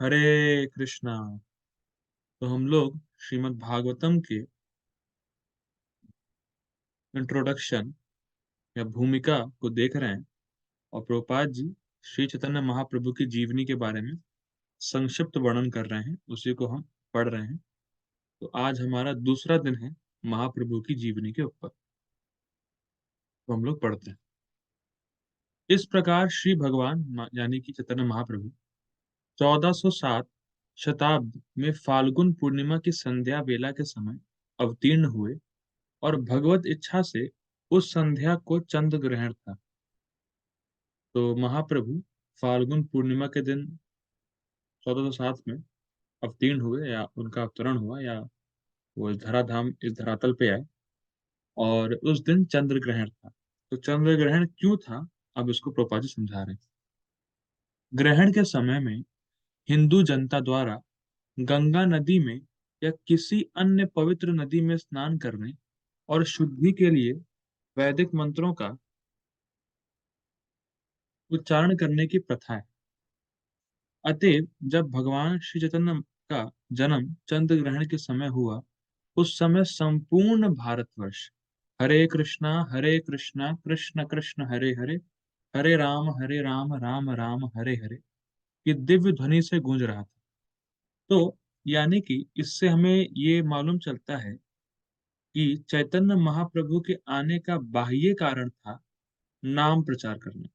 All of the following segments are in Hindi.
हरे कृष्णा। तो हम लोग श्रीमद् भागवतम के इंट्रोडक्शन या भूमिका को देख रहे हैं और प्रभुपाद जी श्री चैतन्य महाप्रभु की जीवनी के बारे में संक्षिप्त वर्णन कर रहे हैं, उसी को हम पढ़ रहे हैं। तो आज हमारा दूसरा दिन है महाप्रभु की जीवनी के ऊपर। तो हम लोग पढ़ते हैं। इस प्रकार श्री भगवान यानी कि चैतन्य महाप्रभु 1407 शताब्द में फाल्गुन पूर्णिमा की संध्या बेला के समय अवतीर्ण हुए और भगवत इच्छा से उस संध्या को चंद्र ग्रहण था। तो महाप्रभु फाल्गुन पूर्णिमा के दिन 1407 में अवतीर्ण हुए या उनका अवतरण हुआ या वो इस धराधाम इस धरातल पे आए और उस दिन चंद्र ग्रहण था। तो चंद्र ग्रहण क्यों था, अब इसको प्रभुपाद जी समझा रहे हैं। ग्रहण के समय में हिंदू जनता द्वारा गंगा नदी में या किसी अन्य पवित्र नदी में स्नान करने और शुद्धि के लिए वैदिक मंत्रों का उच्चारण करने की प्रथा है। अतएव जब भगवान श्री चैतन्य का जन्म चंद्र ग्रहण के समय हुआ, उस समय संपूर्ण भारतवर्ष हरे कृष्णा कृष्ण कृष्ण हरे हरे, हरे राम राम राम हरे हरे की दिव्य ध्वनि से गूंज रहा था। तो यानी कि इससे हमें ये मालूम चलता है कि चैतन्य महाप्रभु के आने का बाह्य कारण था नाम प्रचार करना।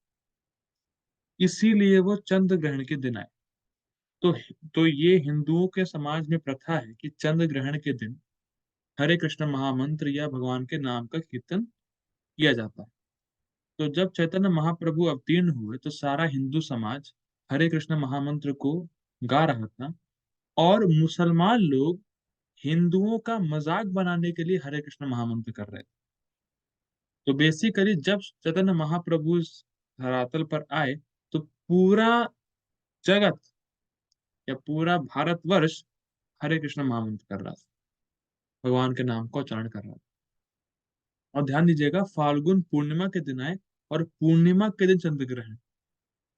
इसीलिए वो चंद्र ग्रहण के दिन आए। तो तो ये हिंदुओं के समाज में प्रथा है कि चंद्र ग्रहण के दिन हरे कृष्ण महामंत्र या भगवान के नाम का कीर्तन किया जाता है। तो जब चैतन्य महाप्रभु अवतीर्ण हुए तो सारा हिंदू समाज हरे कृष्ण महामंत्र को गा रहा था और मुसलमान लोग हिंदुओं का मजाक बनाने के लिए हरे कृष्ण महामंत्र कर रहे थे। तो बेसिकली जब चैतन्य महाप्रभु इस धरातल पर आए तो पूरा जगत या पूरा भारतवर्ष हरे कृष्ण महामंत्र कर रहा था, भगवान के नाम का उच्चारण कर रहा था। और ध्यान दीजिएगा, फाल्गुन पूर्णिमा के दिन आए और पूर्णिमा के दिन चंद्र ग्रहण।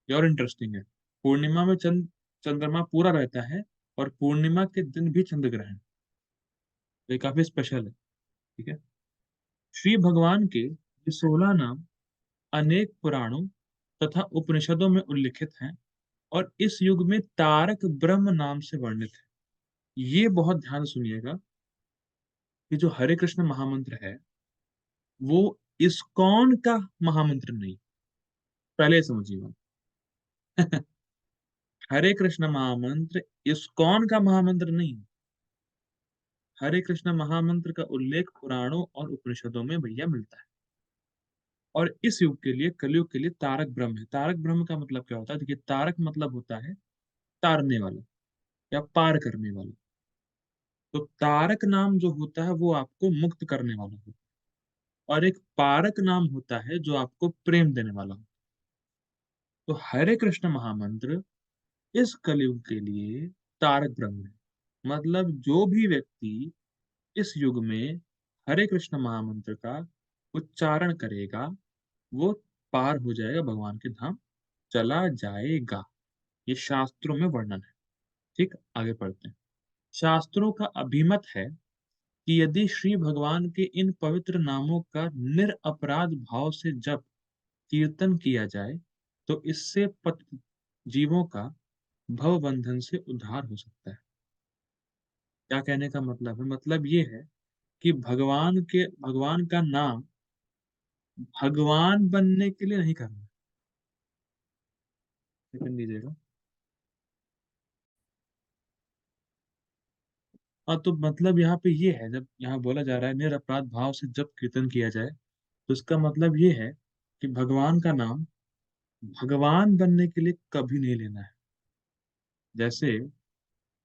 ये और इंटरेस्टिंग है। पूर्णिमा में चंद्रमा पूरा रहता है और पूर्णिमा के दिन भी चंद्र ग्रहण। तो ये काफी स्पेशल है। ठीक है। श्री भगवान के ये 16 नाम अनेक पुराणों तथा उपनिषदों में उल्लिखित हैं और इस युग में तारक ब्रह्म नाम से वर्णित है। ये बहुत ध्यान से सुनिएगा कि जो हरे कृष्ण महामंत्र है वो इस्कॉन का महामंत्र नहीं। पहले ये समझिएगा। हरे कृष्ण महामंत्र इस्कॉन का महामंत्र नहीं। हरे कृष्ण महामंत्र का उल्लेख पुराणों और उपनिषदों में भैया मिलता है। और इस युग के लिए, कलयुग के लिए तारक ब्रह्म है। तारक ब्रह्म का मतलब क्या होता है? देखिए, तारक मतलब होता है तारने वाला या पार करने वाला। तो तारक नाम जो होता है वो आपको मुक्त करने वाला होता है और एक पारक नाम होता है जो आपको प्रेम देने वाला होता है। तो हरे कृष्ण महामंत्र इस कलयुग के लिए तारक ब्रह्म है। मतलब जो भी व्यक्ति इस युग में हरे कृष्ण महामंत्र का उच्चारण करेगा वो पार हो जाएगा, भगवान के धाम चला जाएगा। ये शास्त्रों में वर्णन है। ठीक, आगे पढ़ते हैं। शास्त्रों का अभिमत है कि यदि श्री भगवान के इन पवित्र नामों का निरअपराध भाव से जप कीर्तन किया जाए तो इससे पत जीवों का भव बंधन से उद्धार हो सकता है। क्या कहने का मतलब है? मतलब ये है कि भगवान का नाम भगवान बनने के लिए नहीं करना। सेकंड दीजिएगा। हाँ, तो मतलब यहाँ पे ये है, जब यहाँ बोला जा रहा है निरपराध भाव से जब कीर्तन किया जाए तो इसका मतलब ये है कि भगवान का नाम भगवान बनने के लिए कभी नहीं लेना है। जैसे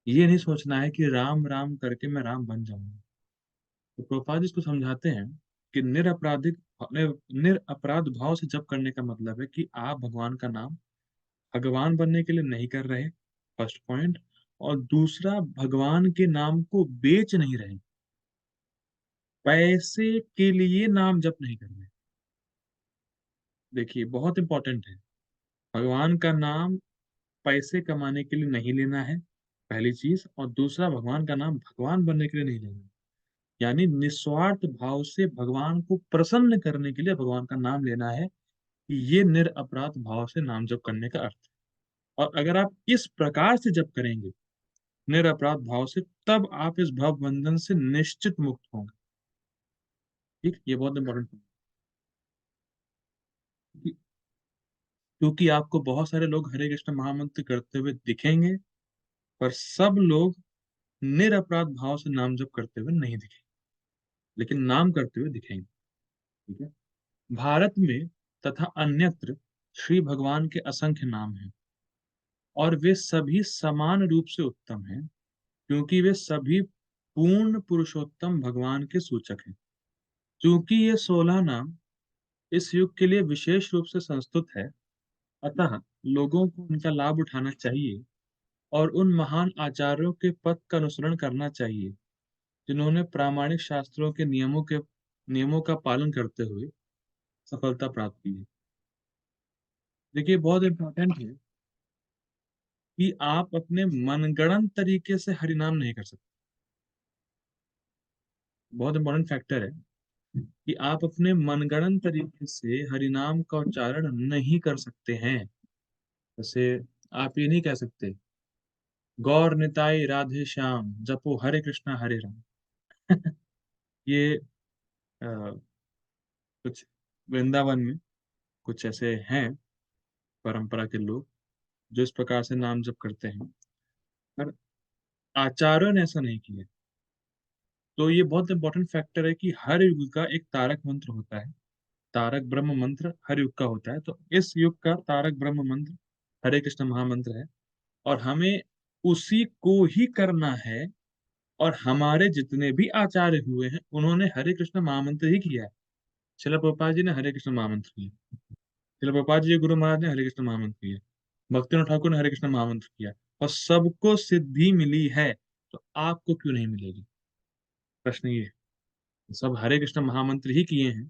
ये नहीं सोचना है कि राम राम करके मैं राम बन जाऊंगा। तो प्रभुपाद जी इसको समझाते हैं कि निरअपराध भाव से जप करने का मतलब है कि आप भगवान का नाम भगवान बनने के लिए नहीं कर रहे, फर्स्ट पॉइंट। और दूसरा, भगवान के नाम को बेच नहीं रहे, पैसे के लिए नाम जप नहीं कर रहे। देखिए बहुत इंपॉर्टेंट है। भगवान का नाम पैसे कमाने के लिए नहीं लेना है, पहली चीज़। और दूसरा, भगवान का नाम भगवान बनने के लिए नहीं लेना है। यानी निस्वार्थ भाव से भगवान को प्रसन्न करने के लिए भगवान का नाम लेना है, ये निरपराध भाव से नाम जप करने का अर्थ है। और अगर आप इस प्रकार से जप करेंगे, निरपराध भाव से, तब आप इस भव बंधन से निश्चित मुक्त होंगे। ठीक, ये बहुत इंपॉर्टेंट है। क्योंकि आपको बहुत सारे लोग हरे कृष्ण महामंत्र करते हुए दिखेंगे, पर सब लोग निरपराध भाव से नाम जप करते हुए नहीं दिखेंगे, लेकिन नाम करते हुए दिखेंगे। ठीक है। भारत में तथा अन्यत्र श्री भगवान के असंख्य नाम हैं, और वे सभी समान रूप से उत्तम हैं, क्योंकि वे सभी पूर्ण पुरुषोत्तम भगवान के सूचक हैं। क्योंकि ये 16 नाम इस युग के लिए विशेष रूप से संस्तुत है, अतः लोगों को उनका लाभ उठाना चाहिए और उन महान आचार्यों के पथ का अनुसरण करना चाहिए, जिन्होंने प्रामाणिक शास्त्रों के नियमों का पालन करते हुए सफलता प्राप्त की है। देखिए, बहुत इंपॉर्टेंट है कि आप अपने मनगढ़ंत तरीके से हरिनाम नहीं कर सकते। बहुत इंपॉर्टेंट फैक्टर है कि आप अपने मनगढ़ंत तरीके से हरिनाम का उच्चारण नहीं कर सकते हैं। जैसे आप ये नहीं कह सकते, गौर निताई राधे श्याम जपो हरे कृष्णा हरे राम। ये अ, कुछ वृंदावन में कुछ ऐसे हैं परंपरा के लोग जो इस प्रकार से नाम जप करते हैं, पर आचार्यों ने ऐसा नहीं किया। तो ये बहुत इंपॉर्टेंट फैक्टर है कि हर युग का एक तारक मंत्र होता है। तारक ब्रह्म मंत्र हर युग का होता है, तो इस युग का तारक ब्रह्म मंत्र हरे कृष्ण महामंत्र है, और हमें उसी को ही करना है। और हमारे जितने भी आचार्य हुए हैं, उन्होंने हरे कृष्ण महामंत्र ही किया है। शिला प्रभुपाद जी ने हरे कृष्ण महामंत्र किया, शिला प्रभुपाद जी गुरु महाराज ने हरे कृष्ण महामंत्र किया, भक्तिनाथ ठाकुर ने हरे कृष्ण महामंत्र किया, और सबको सिद्धि मिली है। तो आपको क्यों नहीं मिलेगी? प्रश्न ये है। सब हरे कृष्ण महामंत्र ही किए हैं,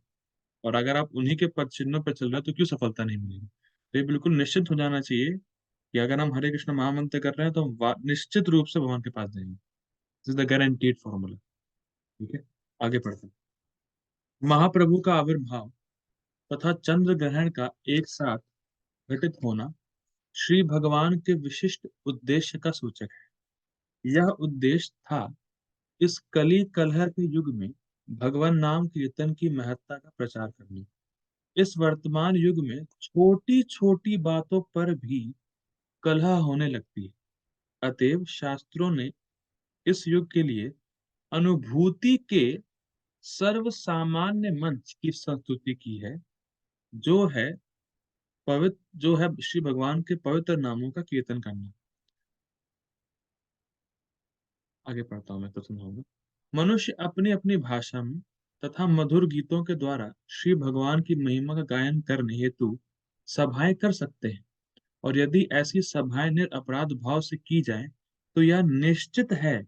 और अगर आप उन्हीं के पद चिन्हों पर चल रहे हो तो क्यों सफलता नहीं मिलेगी? तो ये बिल्कुल निश्चित हो जाना चाहिए कि अगर हम हरे कृष्ण महामंत्र कर रहे हैं तो हम निश्चित रूप से भगवान के पास जाएंगे। This is the guaranteed formula. ठीक है, आगे पढ़ते हैं। महाप्रभु का आविर्भाव तथा चंद्र ग्रहण का एक साथ घटित होना श्री भगवान के विशिष्ट उद्देश्य का सूचक है। यह उद्देश्य था इस कली कलह के युग में भगवान नाम कीर्तन की महत्ता का प्रचार करना। इस वर्तमान युग में छोटी छोटी बातों पर भी कलह होने लगती है। अतएव शास्त्रों ने इस युग के लिए अनुभूति के सर्व सामान्य मंच की संस्तुति की है, जो है जो है श्री भगवान के पवित्र नामों का कीर्तन करना। आगे पढ़ता हूं मैं तो समझाऊंगा। मनुष्य अपनी अपनी भाषा में तथा मधुर गीतों के द्वारा श्री भगवान की महिमा का गायन करने हेतु सभाएं कर सकते हैं, और यदि ऐसी सभाएं निरपराध भाव से की जाए तो यह निश्चित है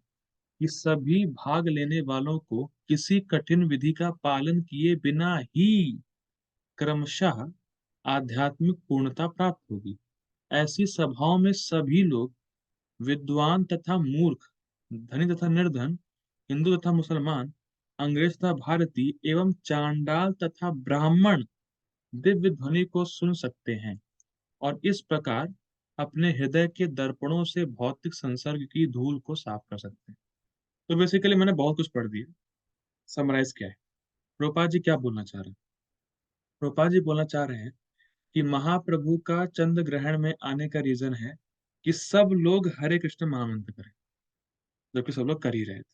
कि सभी भाग लेने वालों को किसी कठिन विधि का पालन किए बिना ही क्रमशः आध्यात्मिक पूर्णता प्राप्त होगी। ऐसी सभाओं में सभी लोग, विद्वान तथा मूर्ख, धनी तथा निर्धन, हिंदू तथा मुसलमान, अंग्रेज तथा भारतीय एवं चांडाल तथा ब्राह्मण दिव्य ध्वनि को सुन सकते हैं, और इस प्रकार अपने हृदय के दर्पणों से भौतिक संसर्ग की धूल को साफ कर सकते हैं। तो बेसिकली मैंने बहुत कुछ पढ़ दिया। समराइज क्या है, प्रोपा जी क्या बोलना चाह रहे हैं? प्रोपा जी बोलना चाह रहे हैं कि महाप्रभु का चंद्र ग्रहण में आने का रीजन है कि सब लोग हरे कृष्ण महामंत्र करें, जबकि सब लोग कर ही रहे थे।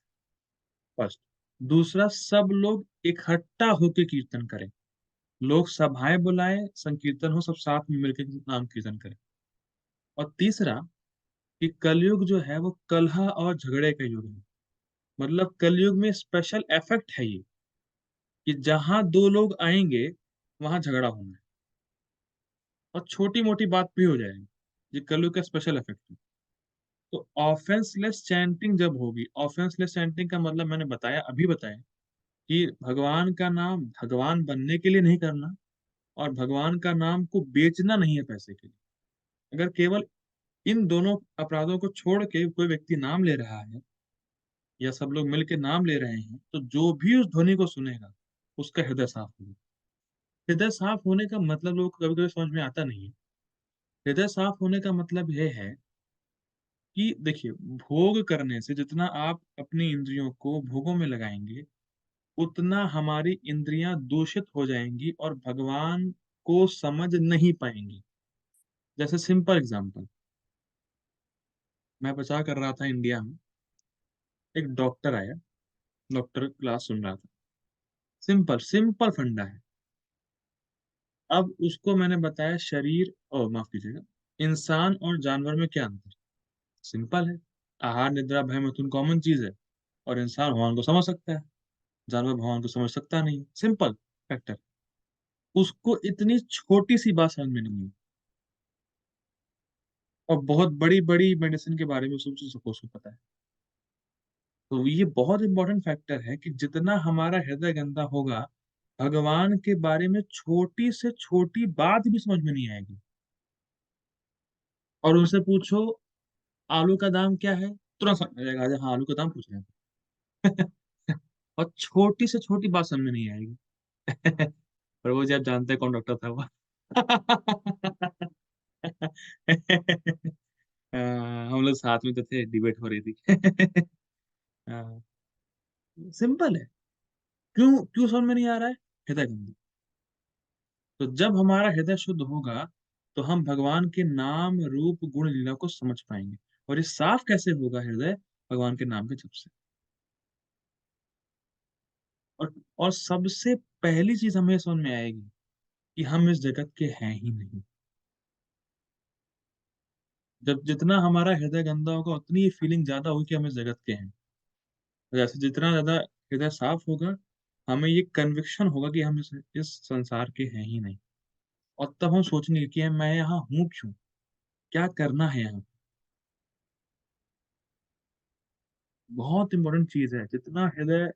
फर्स्ट। दूसरा, सब लोग इकट्ठा होकर कीर्तन करें, लोग सभाएं बुलाएं, संकीर्तन हो, सब साथ में मिलकर नाम कीर्तन करें। और तीसरा, कि कलयुग जो है वो कलह और झगड़े का युग है। मतलब कलयुग में स्पेशल इफेक्ट है ये, कि जहां दो लोग आएंगे वहां झगड़ा होना है, और छोटी मोटी बात भी हो जाएगी। ये कलयुग का स्पेशल इफेक्ट है। तो ऑफेंसलेस चैंटिंग जब होगी, ऑफेंसलेस चैंटिंग का मतलब मैंने बताया, अभी बताया, कि भगवान का नाम भगवान बनने के लिए नहीं करना, और भगवान का नाम को बेचना नहीं है पैसे के लिए। अगर केवल इन दोनों अपराधों को छोड़ के कोई व्यक्ति नाम ले रहा है या सब लोग मिलके नाम ले रहे हैं, तो जो भी उस ध्वनि को सुनेगा उसका हृदय साफ होगा। हृदय साफ होने का मतलब लोगों को कभी कभी समझ में आता नहीं है। हृदय साफ होने का मतलब यह है कि देखिए, भोग करने से जितना आप अपनी इंद्रियों को भोगों में लगाएंगे, उतना हमारी इंद्रियां दूषित हो जाएंगी और भगवान को समझ नहीं पाएंगी। जैसे सिंपल एग्जांपल, मैं प्रचार कर रहा था इंडिया में, एक डॉक्टर आया, डॉक्टर क्लास सुन रहा था। सिंपल सिंपल फंडा है। अब उसको मैंने बताया शरीर, और माफ कीजिएगा, इंसान और जानवर में क्या अंतर। सिंपल है। आहार निद्रा भय मिथुन कॉमन चीज है, और इंसान भगवान को समझ सकता है, जानवर भगवान को समझ सकता नहीं। Simple factor. उसको इतनी छोटी सी बात समझ में नहीं है, और बहुत बड़ी बड़ी मेडिसिन के बारे में उसको पता है। तो ये बहुत इंपॉर्टेंट फैक्टर है कि जितना हमारा हृदय गंदा होगा, भगवान के बारे में छोटी से छोटी बात भी समझ में नहीं आएगी। और उनसे पूछो आलू का दाम क्या है, तुरंत समझ में जाएगा, हाँ आलू का दाम पूछ रहे हैं। और छोटी से छोटी बात समझ में नहीं आएगी। पर वो जब जानते हैं कौन डॉक्टर था वो। हम लोग साथ में तो थे, डिबेट हो रही थी। सिंपल है। क्यों क्यों समझ में नहीं आ रहा है? हृदय गंदा। तो जब हमारा हृदय शुद्ध होगा, तो हम भगवान के नाम रूप गुण लीला को समझ पाएंगे। और ये साफ कैसे होगा हृदय? भगवान के नाम के जप से। और सबसे पहली चीज हमें समझ में आएगी कि हम इस जगत के हैं ही नहीं। जब जितना हमारा हृदय गंदा होगा, उतनी ये फीलिंग ज्यादा होगी कि हम इस जगत के हैं। जैसे जितना ज्यादा हृदय साफ होगा, हमें ये कन्विक्शन होगा कि हम इस संसार के हैं ही नहीं। और तब हम सोचेंगे कि मैं यहाँ हूँ क्यों, क्या करना है यहाँ। बहुत इंपॉर्टेंट चीज है। जितना हृदय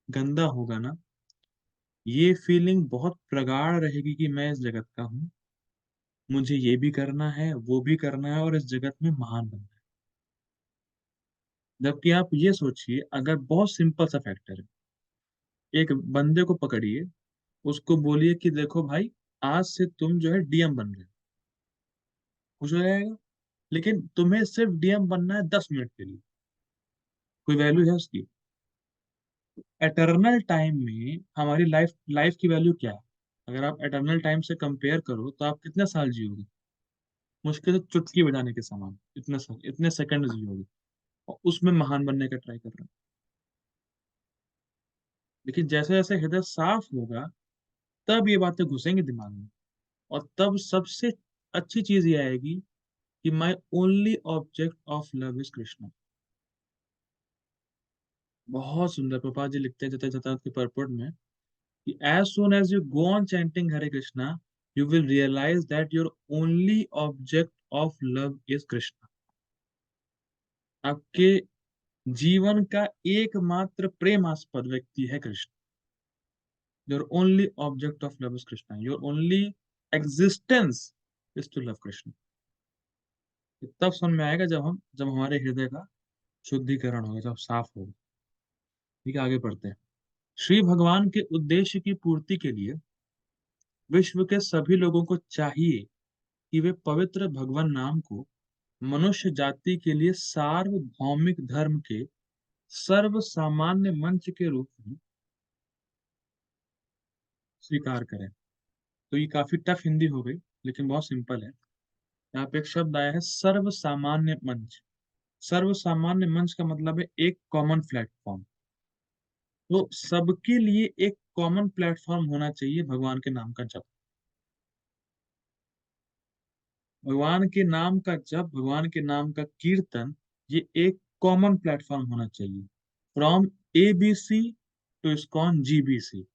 गंदा होगा ना, ये फीलिंग बहुत प्रगाढ़ रहेगी कि मैं इस जगत का हूँ, मुझे ये भी करना है, वो भी करना है, और इस जगत में महान बनना है। जबकि आप ये सोचिए, अगर बहुत सिंपल सा फैक्टर है, एक बंदे को पकड़िए, उसको बोलिए कि देखो भाई, आज से तुम जो है डीएम बन गए, खुश हो जाएगा। लेकिन तुम्हें सिर्फ डीएम बनना है 10 मिनट के लिए, कोई वैल्यू है उसकी? एटर्नल टाइम में हमारी लाइफ लाइफ की वैल्यू क्या है? अगर आप एटर्नल टाइम से कंपेयर करो, तो आप कितने साल जियोगे? मुश्किल से चुटकी बजाने के समान, इतने सेकंड जियोगे। और उसमें महान बनने का ट्राई कर रहे हैं। लेकिन जैसे जैसे हृदय साफ होगा, तब ये बातें घुसेंगी दिमाग में। और तब सबसे अच्छी चीज ये आएगी कि my only object of love is Krishna. बहुत सुंदर प्रभुपाद जी लिखते हैं जता जता के परपट में कि as soon as you go on chanting Hare Krishna, you will realize that your only object of love is Krishna. आपके जीवन का एकमात्र प्रेमास्पद व्यक्ति है Krishna. Your only object of love is Krishna. Your only existence is to love Krishna. ये तब समझ में आएगा जब हमारे हृदय का शुद्धिकरण होगा, जब साफ होगा। ठीक है, आगे पढ़ते हैं। श्री भगवान के उद्देश्य की पूर्ति के लिए विश्व के सभी लोगों को चाहिए कि वे पवित्र भगवान नाम को मनुष्य जाति के लिए सार्वभौमिक धर्म के सर्व सामान्य मंच के रूप में स्वीकार करें। तो ये काफी टफ हिंदी हो गई, लेकिन बहुत सिंपल है। यहाँ पे एक शब्द आया है, सर्व सामान्य मंच। सर्व सामान्य मंच का मतलब है एक कॉमन प्लेटफॉर्म। तो सबके लिए एक कॉमन प्लेटफॉर्म होना चाहिए भगवान के नाम का जप। भगवान के नाम का जप, भगवान के नाम का कीर्तन, ये एक कॉमन प्लेटफॉर्म होना चाहिए। From ABC to ISKCON GBC.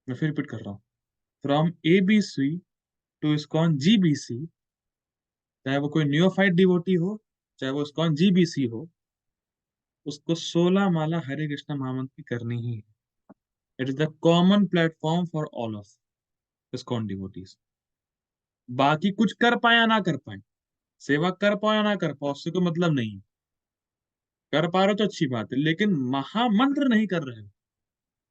मैं फिर रिपीट कर रहा हूँ। From ABC to ISKCON GBC, चाहे वो कोई नियोफाइट डिवोटी हो, चाहे वो इस्कॉन जीबीसी हो, उसको 16 माला हरे कृष्ण महामंत्र की करनी ही है। It is the common platform for all of ISKCON devotees. बाकी कुछ कर पाए या ना कर पाए, सेवा कर पाओ या ना कर पाओ, उससे कोई मतलब नहीं है। कर पा रहे हो तो अच्छी बात है, लेकिन महामंत्र नहीं कर रहे हो,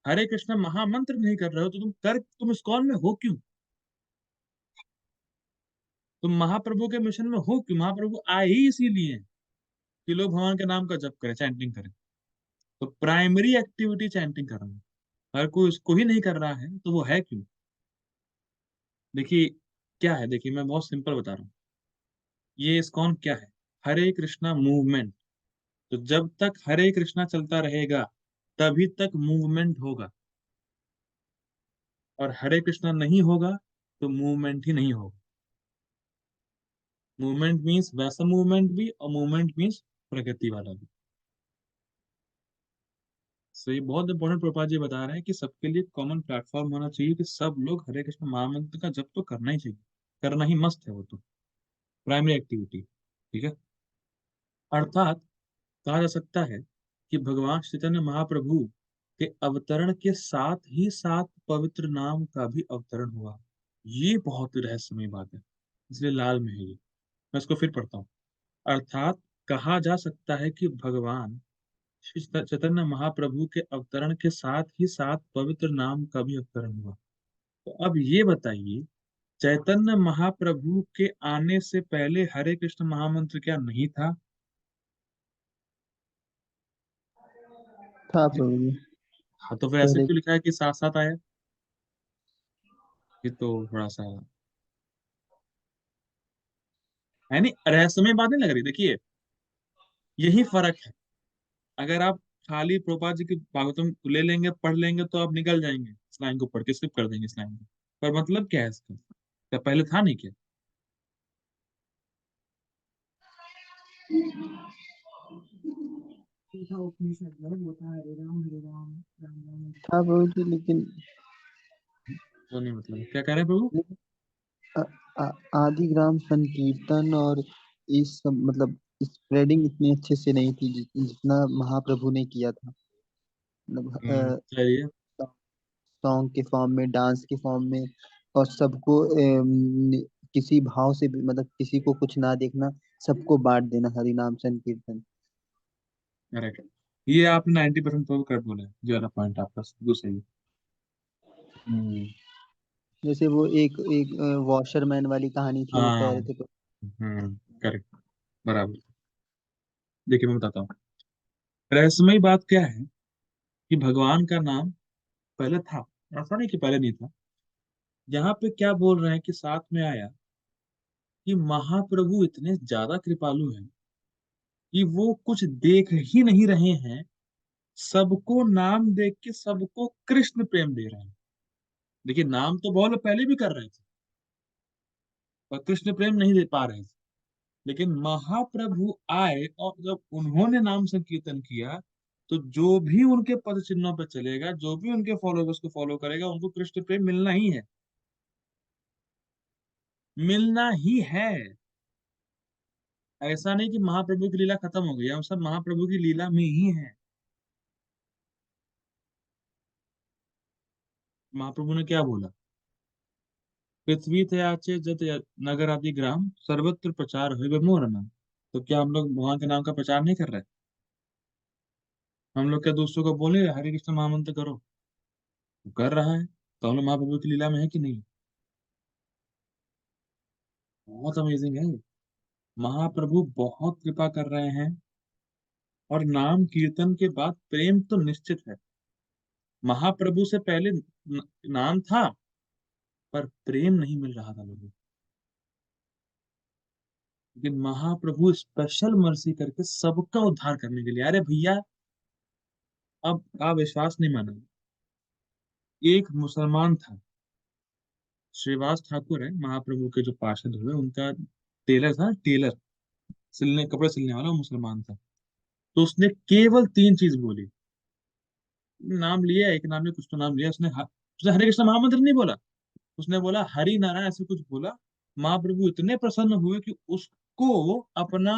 हरे कृष्ण महामंत्र नहीं कर रहे हो, तो तुम इस्कॉन में हो क्यों? तुम महाप्रभु के मिशन में हो क्यों? महाप्रभु आए ही इसीलिए हैं कि लोग भगवान के नाम का जप करें, चैंटिंग करें। तो प्राइमरी एक्टिविटी चैंटिंग करना है। अगर कोई उसको ही नहीं कर रहा है तो वो है क्यों? देखिए क्या है, देखिए मैं बहुत सिंपल बता रहा हूँ। ये इस्कॉन क्या है? हरे कृष्णा मूवमेंट। तो जब तक हरे कृष्णा चलता रहेगा तभी तक मूवमेंट होगा, और हरे कृष्णा नहीं होगा तो मूवमेंट ही नहीं होगा। मूवमेंट मीन्स वैसा मूवमेंट भी, और मूवमेंट मीन्स प्रगति वाला भी। सो ये बहुत इंपॉर्टेंट प्रभुपाद जी बता रहे हैं कि सबके लिए कॉमन प्लेटफॉर्म होना चाहिए कि सब लोग हरे कृष्ण महामंत्र का जप तो करना ही चाहिए, करना ही मस्त है वो तो, प्राइमरी एक्टिविटी। ठीक है। अर्थात कहा जा सकता है कि भगवान चैतन्य महाप्रभु के अवतरण के साथ ही साथ पवित्र नाम का भी अवतरण हुआ। ये बहुत रहस्यमय बात है, इसलिए लाल में है ये। मैं इसको फिर पढ़ता हूँ। अर्थात कहा जा सकता है कि भगवान श्री चैतन्य महाप्रभु के अवतरण के साथ ही साथ पवित्र नाम का भी अवतरण हुआ। तो अब ये बताइए, चैतन्य महाप्रभु के आने से पहले हरे कृष्ण महामंत्र क्या नहीं था? था प्रभु जी। हाँ, तो फिर ऐसे पहले क्यों लिखा है कि साथ साथ आया? ये तो थोड़ा सा है नहीं, रहस्यमय बात नहीं लग रही? देखिए यही फर्क है। अगर आप खाली प्रोपा जी की भागवतम ले लेंगे, पढ़ लेंगे, तो आप निकल जाएंगे इस लाइन को पढ़ के, स्किप कर देंगे इस लाइन को। पर मतलब क्या है इसका? क्या पहले था नहीं क्या? था उपनिषद में वो था हरे राम राम राम हरे था प्रभु जी, लेकिन वो नहीं, मतलब क्या कह रहे हैं प्रभु? आदि ग्राम संकीर्तन और इस सब मतलब स्प्रेडिंग इतनी अच्छे से नहीं थी जितना महाप्रभु ने किया था। मतलब चलिए। सॉन्ग के फॉर्म में, डांस के फॉर्म में, और सबको किसी भाव से भी, मतलब किसी को कुछ ना देखना, सबको बांट देना, हरि नाम संकीर्तन। करेक्ट। ये आपने 90% तो कर बोला है, ये वाला पॉइंट आपका बिल्कुल सही है। हम्म। जैसे वो एक एक वॉशरमैन वाली कहानी थी, वो कह हाँ। रहे थे। करेक्ट। बराबर। देखिए मैं बताता हूँ, रहस्यमय बात क्या है कि भगवान का नाम पहले था, ऐसा नहीं कि पहले नहीं था। यहाँ पे क्या बोल रहे हैं कि साथ में आया, कि महाप्रभु इतने ज्यादा कृपालु हैं कि वो कुछ देख ही नहीं रहे हैं, सबको नाम देख के सबको कृष्ण प्रेम दे रहे हैं। देखिए नाम तो बहुत लोग पहले भी कर रहे थे, पर कृष्ण प्रेम नहीं दे पा रहे थे। लेकिन महाप्रभु आए और जब उन्होंने नाम संकीर्तन किया, तो जो भी उनके पद चिन्हों पर चलेगा, जो भी उनके फॉलोवर्स को फॉलो करेगा, उनको कृष्ण प्रेम मिलना ही है, मिलना ही है। ऐसा नहीं कि महाप्रभु की लीला खत्म हो गई, हम सब महाप्रभु की लीला में ही है। महाप्रभु ने क्या बोला? पृथ्वी तयाचे जत नगर आदि ग्राम सर्वत्र प्रचार हुए मोर नाम। तो क्या हम लोग भगवान के नाम का प्रचार नहीं कर रहे? हम लोग क्या दूसरों को बोले हरे कृष्ण महामंत्र करो? वो कर रहा है, तो हम लोग महाप्रभु की लीला में है कि नहीं? बहुत अमेजिंग है। महाप्रभु बहुत कृपा कर रहे हैं, और नाम कीर्तन के बाद प्रेम तो निश्चित है। महाप्रभु से पहले नाम था, पर प्रेम नहीं मिल रहा था लोगों को। लेकिन महाप्रभु स्पेशल मर्सी करके सबका उद्धार करने के लिए, अरे भैया, अब आप विश्वास नहीं मानोगे, एक मुसलमान था, श्रीवास ठाकुर है, महाप्रभु के जो पार्षद हुए, उनका टेलर था, टेलर, सिलने कपड़े सिलने वाला, वो मुसलमान था। तो उसने केवल तीन चीज बोली, नाम लिया, एक नाम ने कुछ तो नाम लिया, उसने हरे कृष्ण महामंत्र नहीं बोला, उसने बोला हरि नारायण, ऐसे कुछ बोला। महाप्रभु इतने प्रसन्न हुए कि उसको अपना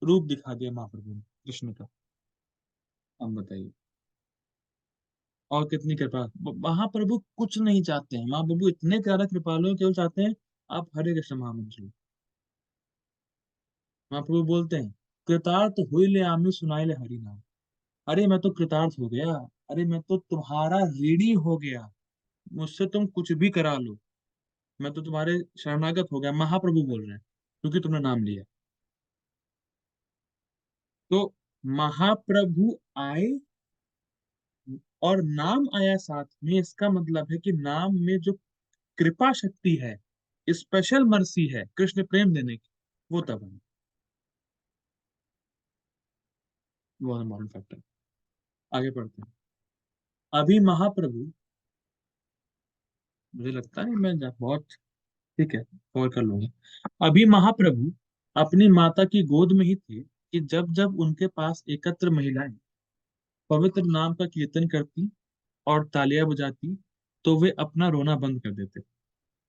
रूप दिखा दिया महाप्रभु ने, कृष्ण का। हम बताइए, और कितनी कृपा। महाप्रभु कुछ नहीं चाहते हैं, महाप्रभु इतने ज्यादा कृपालु हैं, केवल चाहते हैं आप हरे कृष्ण महामंत्र लो। महाप्रभु बोलते हैं, कृतार्थ हुई ले आमी सुनाई ले हरि नाम। अरे मैं तो कृतार्थ हो गया, अरे मैं तो तुम्हारा ऋणी हो गया, मुझसे तुम कुछ भी करा लो, मैं तो तुम्हारे शरणागत हो गया। महाप्रभु बोल रहे हैं, क्योंकि तुमने नाम लिया। तो महाप्रभु आए और नाम आया साथ में, इसका मतलब है कि नाम में जो कृपा शक्ति है, स्पेशल मर्सी है कृष्ण प्रेम देने की, वो तब है। बहुत इंपॉर्टेंट फैक्टर। आगे पढ़ते हैं। अभी महाप्रभु, मुझे लगता है मैं बहुत, ठीक है कवर कर लूंगा। अभी महाप्रभु अपनी माता की गोद में ही थे कि जब जब उनके पास एकत्र महिलाएं पवित्र नाम का कीर्तन करती और तालियां बजाती, तो वे अपना रोना बंद कर देते।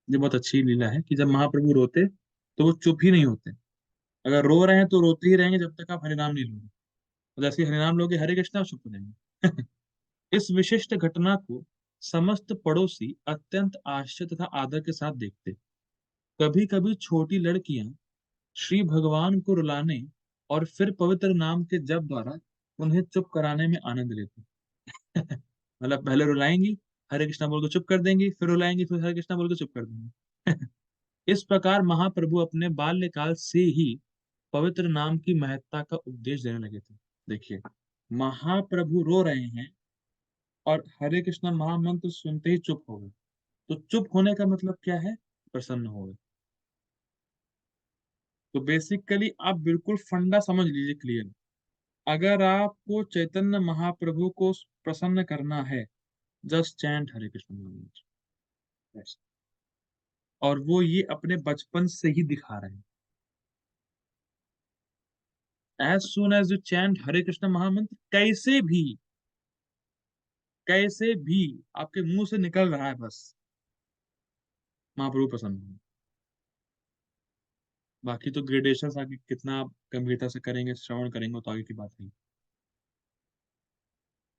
ये बहुत अच्छी लीला है कि जब महाप्रभु रोते तो वो चुप ही नहीं होते। अगर रो रहे हैं तो रोते ही रहेंगे जब तक आप हरिनाम नहीं लोगे। और जैसे ही हरिनाम लोगे, हरे कृष्णा, आप चुप हो जाएंगे। इस विशिष्ट घटना को समस्त पड़ोसी अत्यंत आश्चर्य तथा आदर के साथ देखते। कभी कभी छोटी लड़कियां श्री भगवान को रुलाने और फिर पवित्र नाम के जप द्वारा उन्हें चुप कराने में आनंद लेती। मतलब पहले रुलाएंगी, हरे कृष्णा बोल के चुप कर देंगी, फिर रुलाएंगी, फिर हरे कृष्णा बोल के चुप कर देंगी। इस प्रकार महाप्रभु अपने बाल्यकाल से ही पवित्र नाम की महत्ता का उपदेश देने लगे थे। देखिए, महाप्रभु रो रहे हैं और हरे कृष्णा महामंत्र सुनते ही चुप हो गए। तो चुप होने का मतलब क्या है? प्रसन्न हो गए। तो बेसिकली आप बिल्कुल फंडा समझ लीजिए क्लियर। अगर आपको चैतन्य महाप्रभु को प्रसन्न करना है, जस्ट चैंट हरे कृष्ण महामंत्र। Yes. और वो ये अपने बचपन से ही दिखा रहे हैं। As soon as you chant Hare Krishna mahamantra, कैसे भी आपके मुंह से निकल रहा है, बस महाप्रभु प्रसन्न होंगे। बाकी तो ग्रेडेशन आगे कितना आप गंभीरता से करेंगे, श्रवण करेंगे, तो आगे की बात नहीं।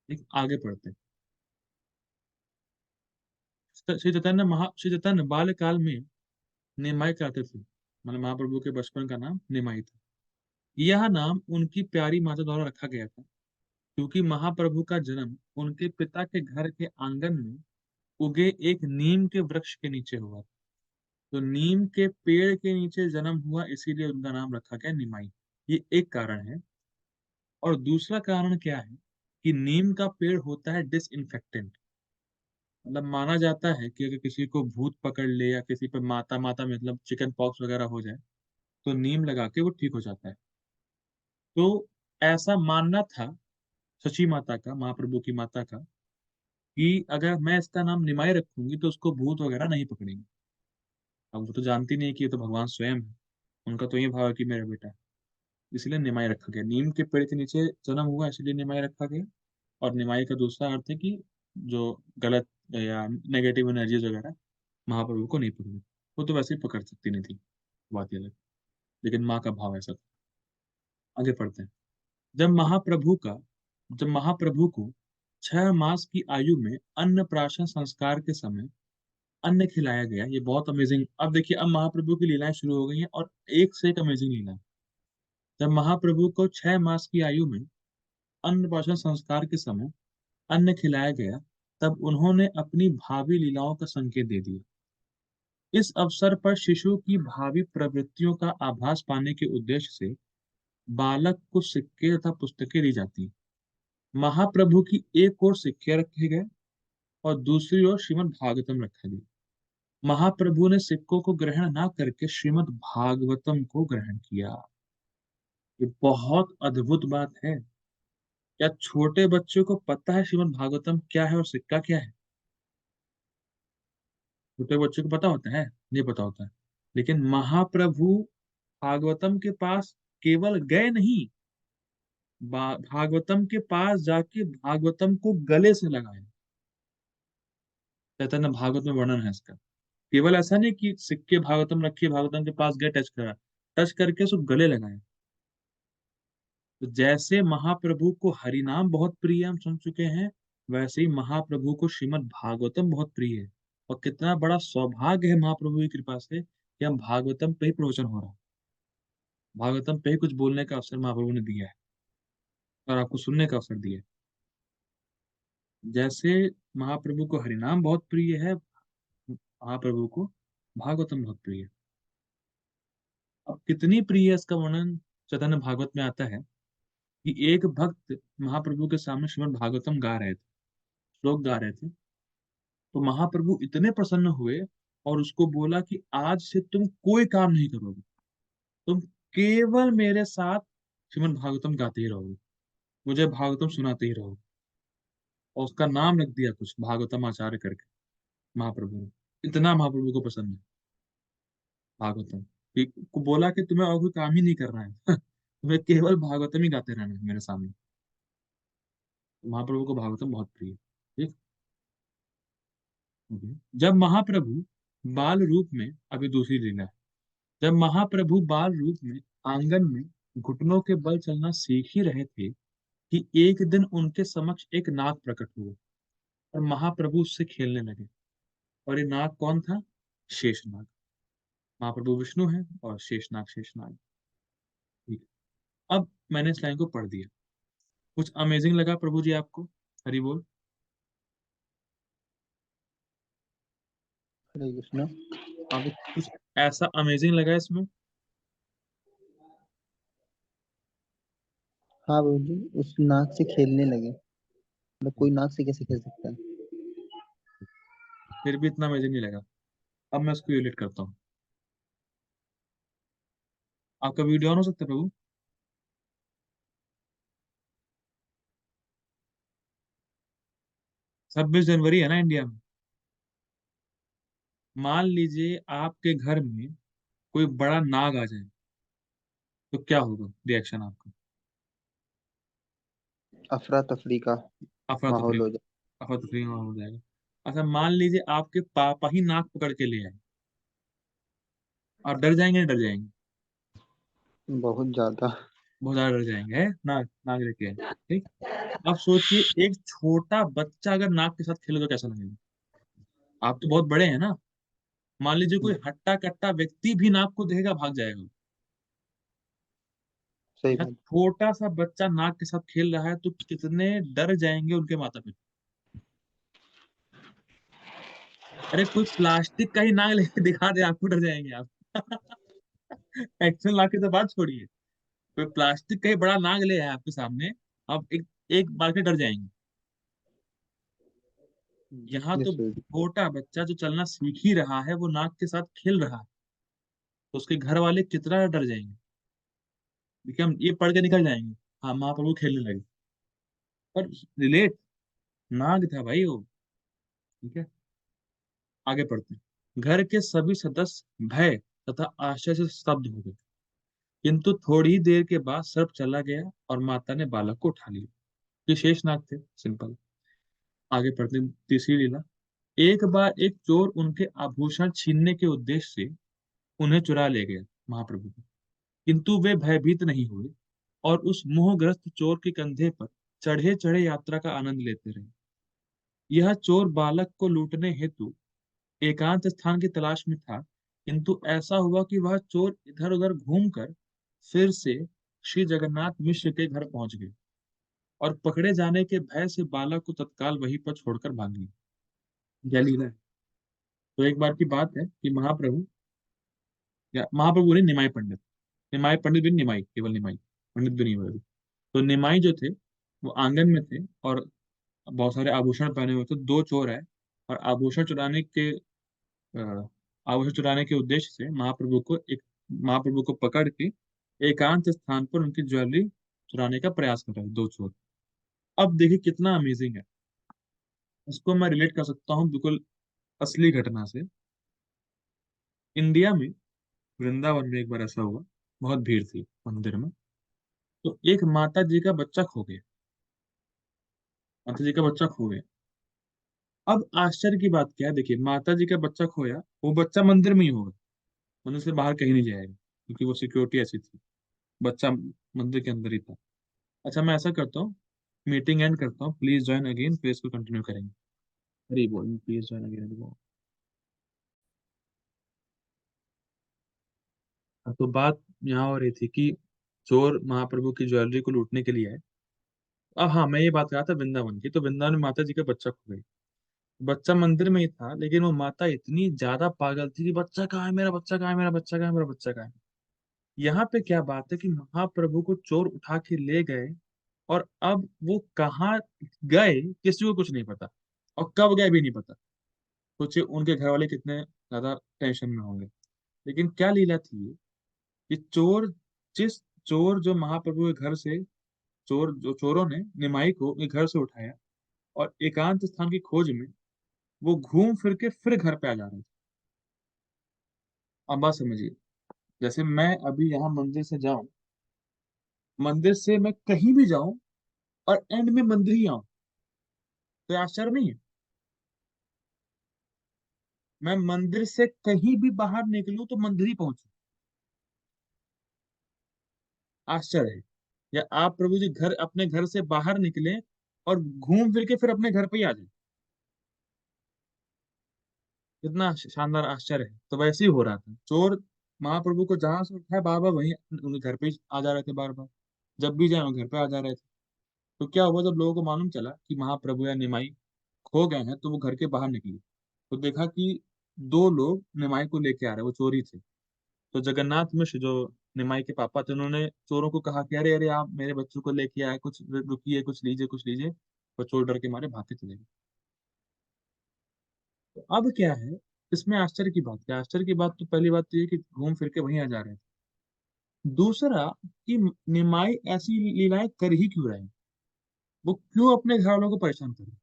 ठीक, आगे पढ़ते हैं। श्री चैतन्य बाल्यकाल में निमाई कराते थे। मतलब महाप्रभु के बचपन का नाम निमाई था। यह नाम उनकी प्यारी माता द्वारा रखा गया था, क्योंकि महाप्रभु का जन्म उनके पिता के घर के आंगन में उगे एक नीम के वृक्ष के नीचे हुआ। तो नीम के पेड़ के नीचे जन्म हुआ, इसीलिए उनका नाम रखा गया निमाई। ये एक कारण है। और दूसरा कारण क्या है कि नीम का पेड़ होता है डिसइंफेक्टेंट। मतलब माना जाता है कि अगर किसी को भूत पकड़ ले या किसी पे माता माता मतलब चिकन पॉक्स वगैरह हो जाए, तो नीम लगा के वो ठीक हो जाता है। तो ऐसा मानना था शची माता का, महाप्रभु की माता का, कि अगर मैं इसका नाम निमाई रखूंगी तो उसको भूत वगैरह नहीं पकड़ेंगे। अब वो तो जानती नहीं कि ये तो भगवान स्वयं है। उनका तो ये भाव है कि मेरा बेटा है, इसलिए निमाई रखा गया। नीम के पेड़ के नीचे जन्म हुआ, इसलिए निमाई रखा गया। और निमाई का दूसरा अर्थ है कि जो गलत या नेगेटिव एनर्जीज वगैरह महाप्रभु को नहीं पकड़ी। वो तो वैसे ही पकड़ सकती नहीं थी, बात ये अलग। लेकिन माँ का भाव ऐसा था। आगे पढ़ते हैं। जब महाप्रभु को 6 मास की आयु में अन्नप्राशन संस्कार के समय अन्न खिलाया गया। ये बहुत अमेजिंग। अब देखिए, अब महाप्रभु की लीलाएं शुरू हो गई हैं और एक से एक अमेजिंग लीला। जब महाप्रभु को 6 मास की आयु में अन्नप्राशन संस्कार के समय अन्न खिलाया गया, तब उन्होंने अपनी भावी लीलाओं का संकेत दे दिया। इस अवसर पर शिशु की भावी प्रवृत्तियों का आभास पाने के उद्देश्य से बालक को सिक्के तथा पुस्तकें दी जाती हैं। महाप्रभु की एक ओर सिक्के रखे गए और दूसरी ओर श्रीमद् भागवतम रखा गया। महाप्रभु ने सिक्कों को ग्रहण ना करके श्रीमद् भागवतम को ग्रहण किया। ये बहुत अद्भुत बात है। क्या छोटे बच्चों को पता है श्रीमद् भागवतम क्या है और सिक्का क्या है? छोटे बच्चों को पता होता है? नहीं पता होता है। लेकिन महाप्रभु भागवतम के पास केवल गए नहीं, भागवतम के पास जाके भागवतम को गले से लगाया। चैतन्य भागवत में वर्णन है इसका। केवल ऐसा नहीं कि सिक्के भागवतम रखिए, भागवतम के पास गए, टच करा, टच करके उसको गले लगाए। तो जैसे महाप्रभु को हरिनाम बहुत प्रिय है, हम सुन चुके हैं, वैसे ही महाप्रभु को श्रीमद् भागवतम बहुत प्रिय है। और कितना बड़ा सौभाग्य है महाप्रभु की कृपा से कि कि हम भागवतम पे ही प्रवचन हो रहा है, भागवतम पे ही कुछ बोलने का अवसर महाप्रभु ने दिया है और आपको सुनने का अवसर दिया है। जैसे महाप्रभु को हरिनाम बहुत प्रिय है, महाप्रभु को भागवतम बहुत प्रिय है। अब कितनी प्रिय है इसका वर्णन चैतन्य भागवत में आता है कि एक भक्त महाप्रभु के सामने श्रीमद् भागवतम गा रहे थे, श्लोक गा रहे थे। तो महाप्रभु इतने प्रसन्न हुए और उसको बोला कि आज से तुम कोई काम नहीं करोगे, तुम केवल मेरे साथ श्रीमद् भागवतम गाते ही रहोगे, मुझे भागवतम सुनाते ही रहोगे। और उसका नाम रख दिया कुछ भागवतम आचार्य करके महाप्रभु ने। इतना महाप्रभु को पसंद है भागवतम कि को बोला कि तुम्हें और कोई काम ही नहीं करना है तुम्हें केवल भागवतम ही गाते रहना है मेरे सामने। तो महाप्रभु को भागवतम बहुत प्रिय है। ठीक। ओके। जब महाप्रभु बाल रूप में, अभी दूसरी लीला है, जब महाप्रभु बाल रूप में आंगन में घुटनों के बल चलना सीख ही रहे थे कि एक दिन उनके समक्ष एक नाग प्रकट हुआ और महाप्रभु उससे खेलने लगे। और ये नाग कौन था? शेषनाग। महाप्रभु विष्णु है और शेषनाग शेषनाग। ठीक है। अब मैंने इस लाइन को पढ़ दिया, कुछ अमेजिंग लगा प्रभु जी आपको? हरि बोल। हरे कृष्ण। आपको कुछ ऐसा अमेजिंग लगा इसमें? हाँ बाबू जी, उस नाक से खेलने लगे, मतलब कोई नाक से कैसे खेल सकता है। फिर भी इतना अमेजिंग नहीं लगा। अब मैं इसको रिलेट करता हूँ। आपका वीडियो ऑन हो सकता है प्रभु? 26 जनवरी है ना इंडिया में। मान लीजिए आपके घर में कोई बड़ा नाग आ जाए, तो क्या होगा रिएक्शन आपका? अफरा तफरी का अफरा तफरी, माहौल हो जाए। अफरा तफरी में हो जाएगा। अच्छा मान लीजिए आपके पापा ही नाक पकड़ के ले आए, आप डर जाएंगे नहीं डर जाएंगे? बहुत ज्यादा। बहुत ज्यादा डर जाएंगे, है नाग नाग लेके आए। ठीक। अब सोचिए एक छोटा बच्चा अगर नाग के साथ खेले तो कैसा लगेगा? आप तो बहुत बड़े हैं ना, मान लीजिए कोई हट्टा कट्टा व्यक्ति भी नाग को देखेगा भाग जाएगा। सही यहाँ बात। छोटा सा बच्चा नाग के साथ खेल रहा है तो कितने डर जाएंगे उनके माता पिता। अरे कोई प्लास्टिक का ही नाग लेके दिखा दे आपको डर जाएंगे आप एक्चुअल नाग की तो बात छोड़िए, कोई प्लास्टिक का ही बड़ा नाग ले आए आपके सामने, आप एक एक बार के डर जाएंगे। यहाँ तो यस बाबू जी। छोटा बच्चा जो चलना सीख ही रहा है वो नाग के साथ खेल रहा है, तो उसके घर वाले कितना डर जाएंगे। देखिए हम ये पढ़ के निकल जाएंगे, हाँ महाप्रभु खेलने लगे, पर रिलेट नाग था भाई वो। ठीक है। आगे पढ़ते हैं। घर के सभी सदस्य भय तथा आश्चर्य से स्तब्ध हो गए, किंतु थोड़ी ही देर के बाद सर्प चला गया और माता ने बालक को उठा लिया। ये शेषनाग थे, सिंपल। आगे पढ़ते हैं, तीसरी लीला। एक बार एक चोर उनके आभूषण छीनने के उद्देश्य से उन्हें चुरा ले गया महाप्रभु को, किंतु वे भयभीत नहीं हुए और उस मोहग्रस्त चोर के कंधे पर चढ़े चढ़े यात्रा का आनंद लेते रहे। यह चोर बालक को लूटने हेतु एकांत स्थान की तलाश में था, किंतु ऐसा हुआ कि वह चोर इधर उधर घूमकर फिर से श्री जगन्नाथ मिश्र के घर पहुंच गए और पकड़े जाने के भय से बालक को तत्काल वहीं पर छोड़कर भाग गए। क्या लीला है। तो एक बार की बात है कि महाप्रभु, या महाप्रभु ने निमाई पंडित, निमाई पंडित भी नहीं, निमाई केवल निमाई पंडित भी नहीं हुए। तो निमाई जो थे वो आंगन में थे और बहुत सारे आभूषण पहने हुए थे। दो चोर आए और आभूषण चुराने के उद्देश्य से महाप्रभु को पकड़ के एकांत स्थान पर उनकी ज्वेलरी चुराने का प्रयास कर रहे हैं दो चोर। अब देखिए कितना अमेजिंग है, इसको मैं रिलेट कर सकता हूँ बिल्कुल असली घटना से। इंडिया में वृंदावन में एक बार ऐसा हुआ, बहुत भीड़ थी मंदिर में, तो एक माता जी का बच्चा खो गया, माता जी का बच्चा खो गया। अब आश्चर्य की बात क्या है, देखिए माता जी का बच्चा खोया, वो बच्चा मंदिर में ही होगा, मंदिर से बाहर कहीं नहीं जाएगा क्योंकि वो सिक्योरिटी ऐसी थी, बच्चा मंदिर के अंदर ही था। अच्छा मैं ऐसा करता हूँ, मीटिंग एंड करता हूँ, प्लीज ज्वाइन अगेन, फिर इसको कंटिन्यू करेंगे। अरे बोल प्लीज ज्वाइन अगेन। तो बात यहाँ हो रही थी कि चोर महाप्रभु की ज्वेलरी को लूटने के लिए आए। अब हाँ, मैं ये बात कहा था वृंदावन की, तो वृंदावन में माता जी का बच्चा खो गई। बच्चा मंदिर में ही था, लेकिन वो माता इतनी ज्यादा पागल थी कि बच्चा कहाँ है, मेरा बच्चा कहाँ है, मेरा बच्चा कहाँ है, मेरा बच्चा कहाँ है। यहाँ पे क्या बात है कि महाप्रभु को चोर उठा के ले गए, और अब वो कहाँ गए किसी को कुछ नहीं पता, और कब गए भी नहीं पता। सोचिए उनके घर वाले कितने ज्यादा टेंशन में होंगे। लेकिन क्या लीला थी ये, कि जिस चोर जो महाप्रभु के घर से, चोरों ने निमाई को एक घर से उठाया और एकांत स्थान की खोज में वो घूम फिर के फिर घर पे आ जा रहे थे। अब बात समझिए, जैसे मैं अभी यहाँ मंदिर से जाऊं, मंदिर से मैं कहीं भी जाऊं और एंड में मंदिर ही आऊं, तो ये आश्चर्य नहीं है। मैं मंदिर से कहीं भी बाहर निकलूं तो मंदिर ही पहुंचूं, आश्चर्य है। या आप प्रभु जी घर, अपने घर से बाहर निकले और घूम फिर के फिर अपने घर पे ही आ जाए, कितना शानदार आश्चर्य है। तो वैसे ही हो रहा था, चोर महाप्रभु को जहां से उठाया बार बार वहीं उनके घर पे ही आ जा रहे थे, बार बार जब भी जाए वो घर पे आ जा रहे थे। तो क्या हुआ, जब लोगों को मालूम चला कि महाप्रभु या निमाई खो गए हैं, तो वो घर के बाहर निकले, तो देखा कि दो लोग निमाई को लेके आ रहे, वो चोरी थे। तो जगन्नाथ मिश्र जो निमाई के पापा थे, उन्होंने चोरों को कहा कि अरे अरे, आप मेरे बच्चों को लेके आए, कुछ रुकिए, कुछ लीजिए, कुछ लीजिए। तो चोर डर के मारे भाग के चले गए। तो अब क्या है, इसमें आश्चर्य की बात क्या है? आश्चर्य की बात तो पहली बात तो ये कि घूम फिर के वहीं आ जा रहे थे। दूसरा, कि निमाई ऐसी लीलाएं कर ही क्यों रहे हैं? वो क्यों अपने घर वालों को परेशान कर रहे हैं?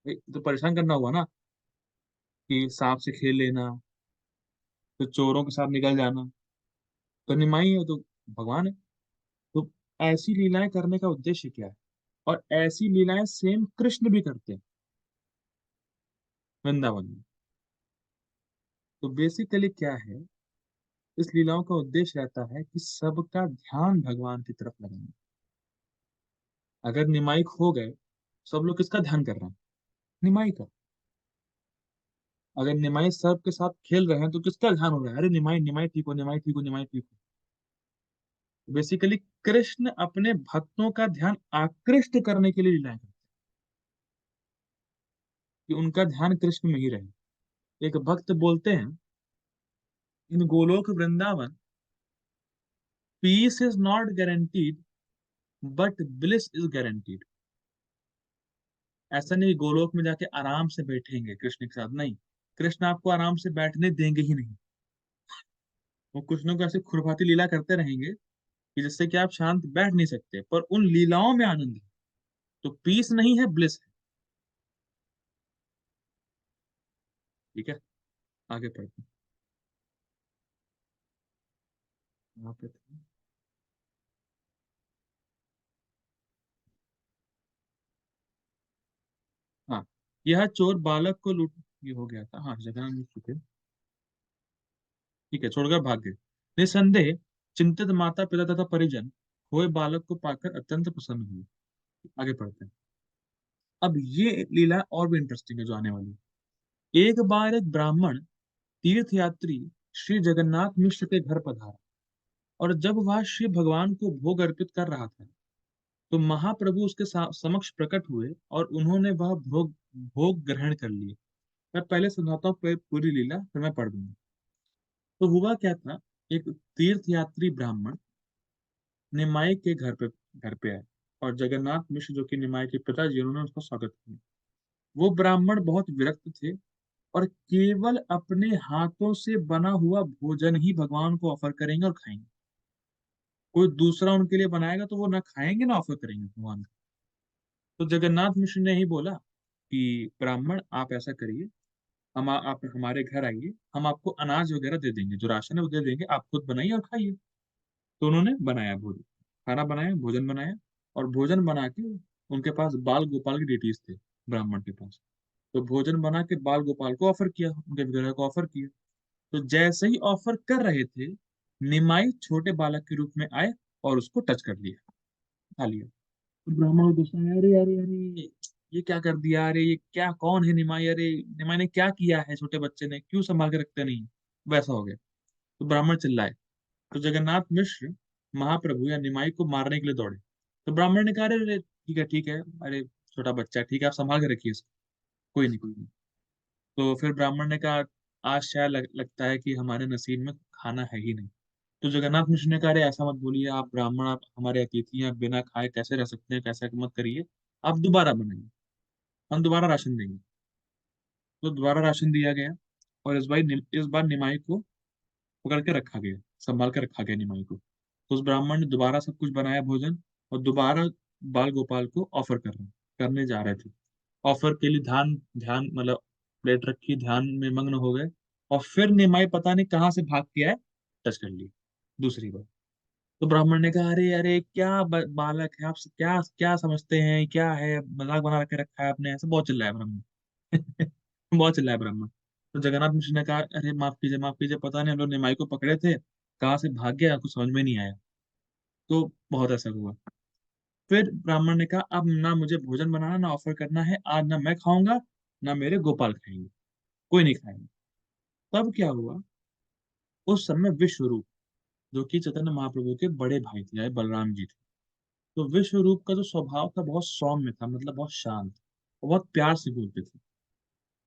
भाई, तो परेशान करना हुआ ना, कि सांप से खेल लेना, तो चोरों के साथ निकल जाना, तो निमाई है तो भगवान है। तो ऐसी लीलाएं करने का उद्देश्य क्या है? और ऐसी लीलाएं सेम कृष्ण भी करते हैं वृंदावन में। तो बेसिकली क्या है, इस लीलाओं का उद्देश्य रहता है कि सबका ध्यान भगवान की तरफ लगाना। अगर निमाई खो गए, सब लोग किसका ध्यान कर रहे हैं? निमाई का। अगर निमाई सब के साथ खेल रहे हैं तो किसका ध्यान हो रहा है? अरे निमाई, निमाई ठीक हो, निमाई ठीक हो, निमाई ठीक हो। बेसिकली कृष्ण अपने भक्तों का ध्यान आकृष्ट करने के लिए लीलाएं करते हैं, कि उनका ध्यान कृष्ण में ही रहे। एक भक्त बोलते हैं, in Goloka Vrindavan peace is not guaranteed, but bliss is guaranteed. ऐसा नहीं गोलोक में जाके आराम से बैठेंगे कृष्ण के साथ, नहीं, कृष्ण आपको आराम से बैठने देंगे ही नहीं। वो कुछ ना कुछ ऐसे खुरपाती लीला करते रहेंगे कि जिससे कि आप शांत बैठ नहीं सकते, पर उन लीलाओं में आनंद है। तो पीस नहीं है, ब्लिस है। ठीक है, आगे पढ़ते हैं। वहां पे थे। हाँ, यह चोर बालक को लूट, ये हो गया था, हाँ जगह मिल चुके। ठीक है, छोड़कर भाग गए। निसंदेह चिंतित माता पिता तथा परिजन खोए बालक को पाकर अत्यंत प्रसन्न हुए। आगे पढ़ते हैं। अब ये लीला और भी इंटरेस्टिंग है जो आने वाली है। एक बार एक ब्राह्मण तीर्थ यात्री श्री जगन्नाथ मिश्र के घर पधारा, और जब वह श्री भगवान को भोग अर्पित कर रहा था, तो महाप्रभु उसके समक्ष प्रकट हुए और उन्होंने वह भोग भोग ग्रहण कर लिए। मैं पहले सुनाता हूँ पूरी लीला, फिर मैं पढ़ दूंगा। तो हुआ क्या था, एक तीर्थ यात्री ब्राह्मण निमाई के घर पे आए, और जगन्नाथ मिश्र जो कि निमाई के पिताजी, उन्होंने उसका स्वागत किया। वो ब्राह्मण बहुत विरक्त थे, और केवल अपने हाथों से बना हुआ भोजन ही भगवान को ऑफर करेंगे और खाएंगे। कोई दूसरा उनके लिए बनाएगा तो वो ना खाएंगे ना ऑफर करेंगे भगवान को। तो जगन्नाथ मिश्र ने ही बोला कि ब्राह्मण, आप ऐसा करिए, आप हमारे घर आइए, हम आपको अनाज वगैरह दे देंगे, जो राशन है वो दे देंगे, आप खुद बनाइए और खाइए। तो उन्होंने बनाया भोजन, खाना बनाया, भोजन बनाया, और भोजन बना के उनके पास बाल गोपाल की डिटीज थे ब्राह्मण के पास। तो भोजन बना के बाल गोपाल को ऑफर किया, उनके विग्रह को ऑफर किया। तो जैसे ही ऑफर कर रहे थे, निमाई छोटे बालक के रूप में आए और उसको टच कर लिया, खा लिया। तो ब्राह्मण को गुस्सा आया, अरे अरे अरे, ये क्या कर दिया, अरे ये क्या, कौन है निमाई, अरे निमाई ने क्या किया है, छोटे बच्चे ने क्यों संभाल के रखते नहीं? वैसा हो गया। तो ब्राह्मण चिल्लाए। तो जगन्नाथ मिश्र महाप्रभु या निमाई को मारने के लिए दौड़े। तो ब्राह्मण ने कहा, अरे अरे, ठीक है ठीक है, अरे छोटा बच्चा है, ठीक है, आप संभाल के रखिए इसको, कोई नहीं कोई नहीं। तो फिर ब्राह्मण ने कहा, आज शायद लगता है कि हमारे नसीब में खाना है ही नहीं। तो जगन्नाथ मिश्र ने कहा, अरे ऐसा मत बोलिए, आप ब्राह्मण, आप हमारे अतिथि हैं, आप बिना खाए कैसे रह सकते हैं, कैसे मत करिए, आप दोबारा बनाइए, हम दोबारा राशन देंगे। तो दोबारा राशन दिया गया, और इस बार निमाई को पकड़ के रखा गया, संभाल के रखा गया निमाई को। तो उस ब्राह्मण ने दोबारा सब कुछ बनाया भोजन, और दोबारा बाल गोपाल को ऑफर करने जा रहे थे। ऑफर के लिए ध्यान ध्यान मतलब प्लेट रखी, ध्यान में मग्न हो गए, और फिर निमाई पता नहीं कहाँ से भाग के आए, टच कर लिया दूसरी बार। तो ब्राह्मण ने कहा, अरे अरे, क्या बालक है आप, क्या क्या समझते हैं, क्या है, मजाक बना के रखा है आपने, ऐसे बहुत चिल्लाया ब्राह्मण। बहुत चिल्लाया ब्राह्मण। तो जगन्नाथ मिश्र ने कहा, अरे माफ कीजिए, पता नहीं हम लोग निमाई को पकड़े थे, कहाँ से भाग गया, कुछ समझ में नहीं आया। तो बहुत ऐसा हुआ। फिर ब्राह्मण ने कहा, अब ना मुझे भोजन बनाना, ना ऑफर करना है, आज ना मैं खाऊंगा, ना मेरे गोपाल खाएंगे, कोई नहीं खाएंगे। तब क्या हुआ, उस समय विश्वरूप, जो कि चैतन्य महाप्रभु के बड़े भाई थे, यानी बलराम जी थे। तो विश्वरूप का जो स्वभाव था बहुत सौम्य था, मतलब बहुत शांत, और बहुत प्यार से बोलते थे।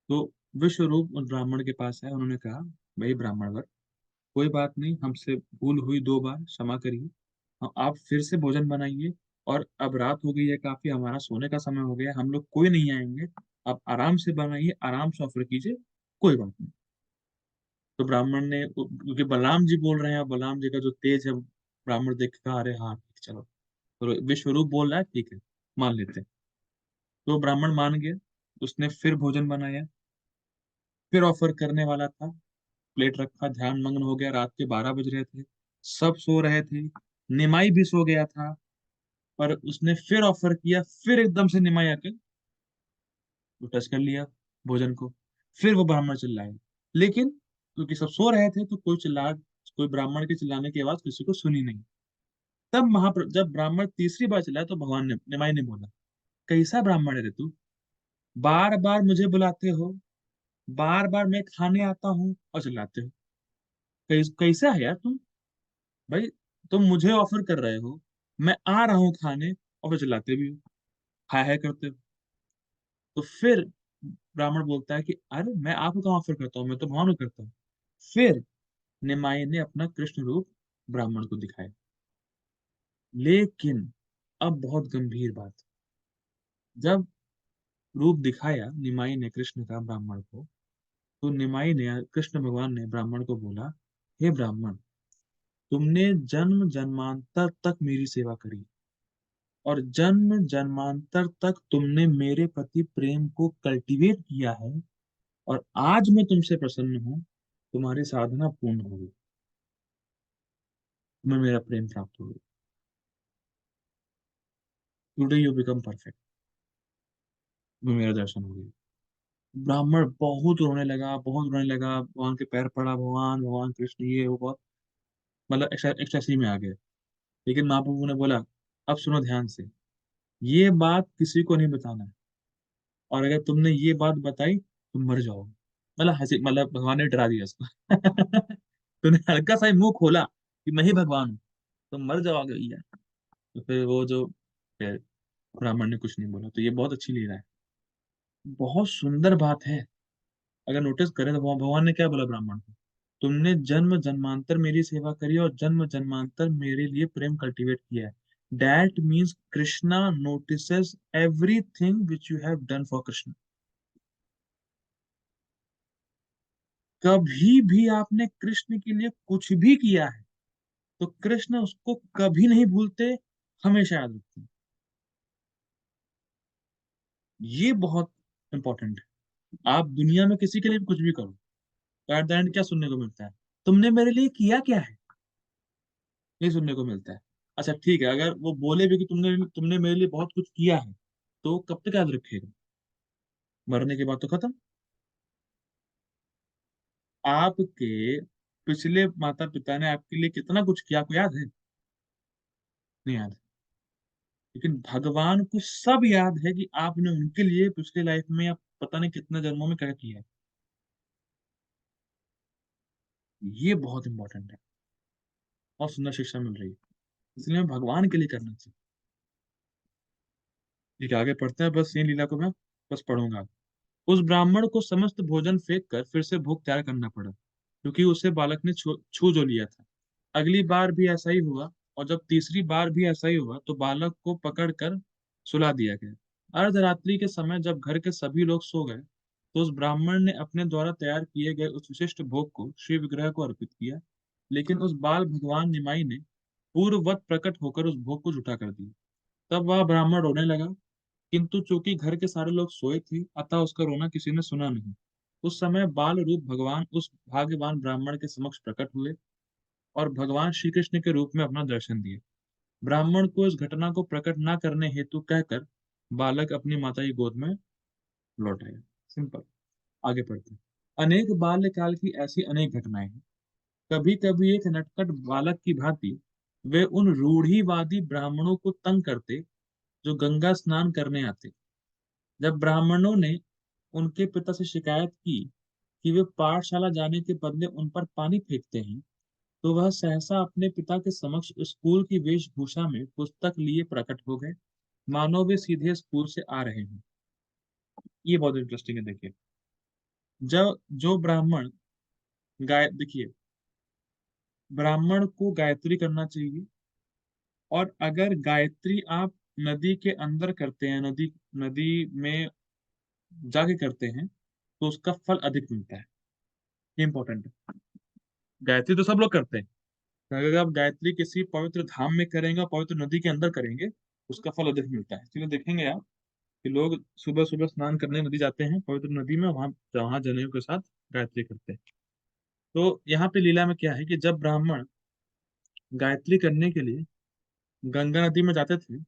तो विश्वरूप उस ब्राह्मण के पास है, उन्होंने कहा, भाई ब्राह्मण वर, कोई बात नहीं, हमसे भूल हुई 2 बार, क्षमा करिए, आप फिर से भोजन बनाइए, और अब रात हो गई है काफी, हमारा सोने का समय हो गया है, हम लोग कोई नहीं आएंगे, आप आराम से बनाइए, आराम से ऑफर कीजिए, कोई बात नहीं। तो ब्राह्मण ने, क्योंकि बलराम जी बोल रहे हैं, और बलराम जी का जो तेज है, ब्राह्मण देख के कहा, अरे हाँ ठीक, चलो। तो विश्वरूप बोल रहा है, ठीक है, मान लेते हैं। तो ब्राह्मण मान गया, उसने फिर भोजन बनाया, फिर ऑफर करने वाला था, प्लेट रखा, ध्यान मग्न हो गया, रात के 12 बज रहे थे, सब सो रहे थे, निमाई भी सो गया था, पर उसने फिर ऑफर किया, फिर एकदम से निमाई आके वो टच कर लिया भोजन को। फिर वो ब्राह्मण चिल्लाए, लेकिन क्योंकि सब सो रहे थे, तो कोई ब्राह्मण के चिल्लाने की आवाज किसी को सुनी नहीं। तब जब ब्राह्मण तीसरी बार चिल्लाया, तो भगवान ने, निमाई ने बोला, कैसा ब्राह्मण है रे तू, बार बार मुझे बुलाते हो, बार बार मैं खाने आता हूँ और चिल्लाते हो, कैसा है यार तुम, भाई, तुम मुझे ऑफर कर रहे हो, मैं आ रहा हूँ खाने, और फिर चिल्लाते भी हो, हाय हाय करते हो। तो फिर ब्राह्मण बोलता है कि अरे मैं आपको कहाँ ऑफर करता हूँ, मैं तो भगवान को करता हूँ। फिर निमाई ने अपना कृष्ण रूप ब्राह्मण को दिखाया। लेकिन अब बहुत गंभीर बात, जब रूप दिखाया निमाई ने कृष्ण का ब्राह्मण को, तो निमाई ने, कृष्ण भगवान ने ब्राह्मण को बोला, हे ब्राह्मण, तुमने जन्म जन्मांतर तक मेरी सेवा करी, और जन्म जन्मांतर तक तुमने मेरे प्रति प्रेम को कल्टीवेट किया है, और आज मैं तुमसे प्रसन्न हूं, तुम्हारी साधना पूर्ण हो गई, तुम्हें मेरा प्रेम प्राप्त हो गया, टुडे यू बिकम परफेक्ट, तुम्हें मेरा दर्शन हो गया। ब्राह्मण बहुत रोने लगा, बहुत रोने लगा, भगवान के पैर पड़ा, भगवान भगवान कृष्ण, ये वो, बहुत मतलब एक्सटेसी में आ गए। लेकिन महाप्रभु ने बोला, अब सुनो ध्यान से, ये बात किसी को नहीं बताना है, और अगर तुमने ये बात बताई तुम मर जाओगे। मतलब हंसी, मतलब भगवान ने डरा दिया उसको। तूने हल्का सा ही मुंह खोला कि मैं ही भगवान हूँ, तुम मर जाओगे भैया। तो फिर वो जो, फिर ब्राह्मण ने कुछ नहीं बोला। तो ये बहुत अच्छी लीला है, बहुत सुंदर बात है। अगर नोटिस करें तो भगवान ने क्या बोला ब्राह्मण को, तुमने जन्म जन्मांतर मेरी सेवा करी, और जन्म जन्मांतर मेरे लिए प्रेम कल्टीवेट किया है। That means Krishna notices everything which you have done for Krishna. कभी भी आपने कृष्ण के लिए कुछ भी किया है, तो कृष्ण उसको कभी नहीं भूलते, हमेशा याद रखते हैं। ये बहुत इंपॉर्टेंट है। आप दुनिया में किसी के लिए भी कुछ भी करो, तो एट द एंड क्या सुनने को मिलता है, तुमने मेरे लिए किया क्या है, ये सुनने को मिलता है। अच्छा ठीक है, अगर वो बोले भी कि तुमने तुमने मेरे लिए बहुत कुछ किया है, तो कब तक याद रखेगा, मरने के बाद तो खत्म। आपके पिछले माता पिता ने आपके लिए कितना कुछ किया, आपको याद है? नहीं याद। लेकिन भगवान को सब याद है कि आपने उनके लिए पिछले लाइफ में, या पता नहीं कितने जन्मों में क्या किया है। ये बहुत इंपॉर्टेंट है और सुंदर शिक्षा मिल रही है, इसलिए हमें भगवान के लिए करना चाहिए। ठीक है, आगे पढ़ते हैं। बस ये लीला को मैं बस पढ़ूंगा। उस ब्राह्मण को समस्त भोजन फेंक कर फिर से भोग त्याग करना पड़ा, क्योंकि उसे बालक ने छू छू जो लिया था। अगली बार भी ऐसा ही हुआ, और जब तीसरी बार भी ऐसा ही हुआ तो बालक को पकड़कर सुला दिया गया। अर्धरात्रि के समय जब घर के सभी लोग सो गए, तो उस ब्राह्मण ने अपने द्वारा तैयार किए गए उस विशिष्ट भोग को श्री विग्रह को अर्पित किया। लेकिन उस बाल भगवान निमाई ने पूर्ववत प्रकट होकर उस भोग को झूठा कर दिया। तब वह ब्राह्मण रोने लगा, किंतु चूंकि घर के सारे लोग सोए थे, अतः उसका रोना किसी ने सुना नहीं। उस समय बाल रूप भगवान उस भाग्यवान ब्राह्मण के समक्ष प्रकट हुए और भगवान श्री कृष्ण के रूप में अपना दर्शन दिए। ब्राह्मण को इस घटना को प्रकट न करने हेतु कहकर बालक अपनी माता की गोद में लौट आया। सिंपल। आगे पढ़ते हैं। अनेक बाल्यकाल की ऐसी अनेक घटनाएं हैं। कभी कभी एक नटखट बालक की भांति वे उन रूढ़िवादी ब्राह्मणों को तंग करते जो गंगा स्नान करने आते। जब ब्राह्मणों ने उनके पिता से शिकायत की कि वे पाठशाला जाने के बदले उन पर पानी फेंकते हैं, तो वह सहसा अपने पिता के समक्ष स्कूल की वेशभूषा में पुस्तक लिए प्रकट हो गए, मानो वे सीधे स्कूल से आ रहे हैं। ये बहुत इंटरेस्टिंग है, देखिए। जब जो ब्राह्मण गाय देखिए, ब्राह्मण को गायत्री करना चाहिए, और अगर गायत्री आप नदी के अंदर करते हैं, नदी नदी में जाके करते हैं, तो उसका फल अधिक मिलता है। ये इंपॉर्टेंट है। गायत्री तो सब लोग करते हैं, अगर आप गायत्री किसी पवित्र धाम में करेंगे और पवित्र नदी के अंदर करेंगे, उसका फल अधिक मिलता है। इसलिए देखेंगे आप कि लोग सुबह सुबह स्नान करने नदी जाते हैं, पवित्र नदी में, वहां वहां जनेऊ के साथ गायत्री करते हैं। तो यहाँ पे लीला में क्या है कि जब ब्राह्मण गायत्री करने के लिए गंगा नदी में जाते थे,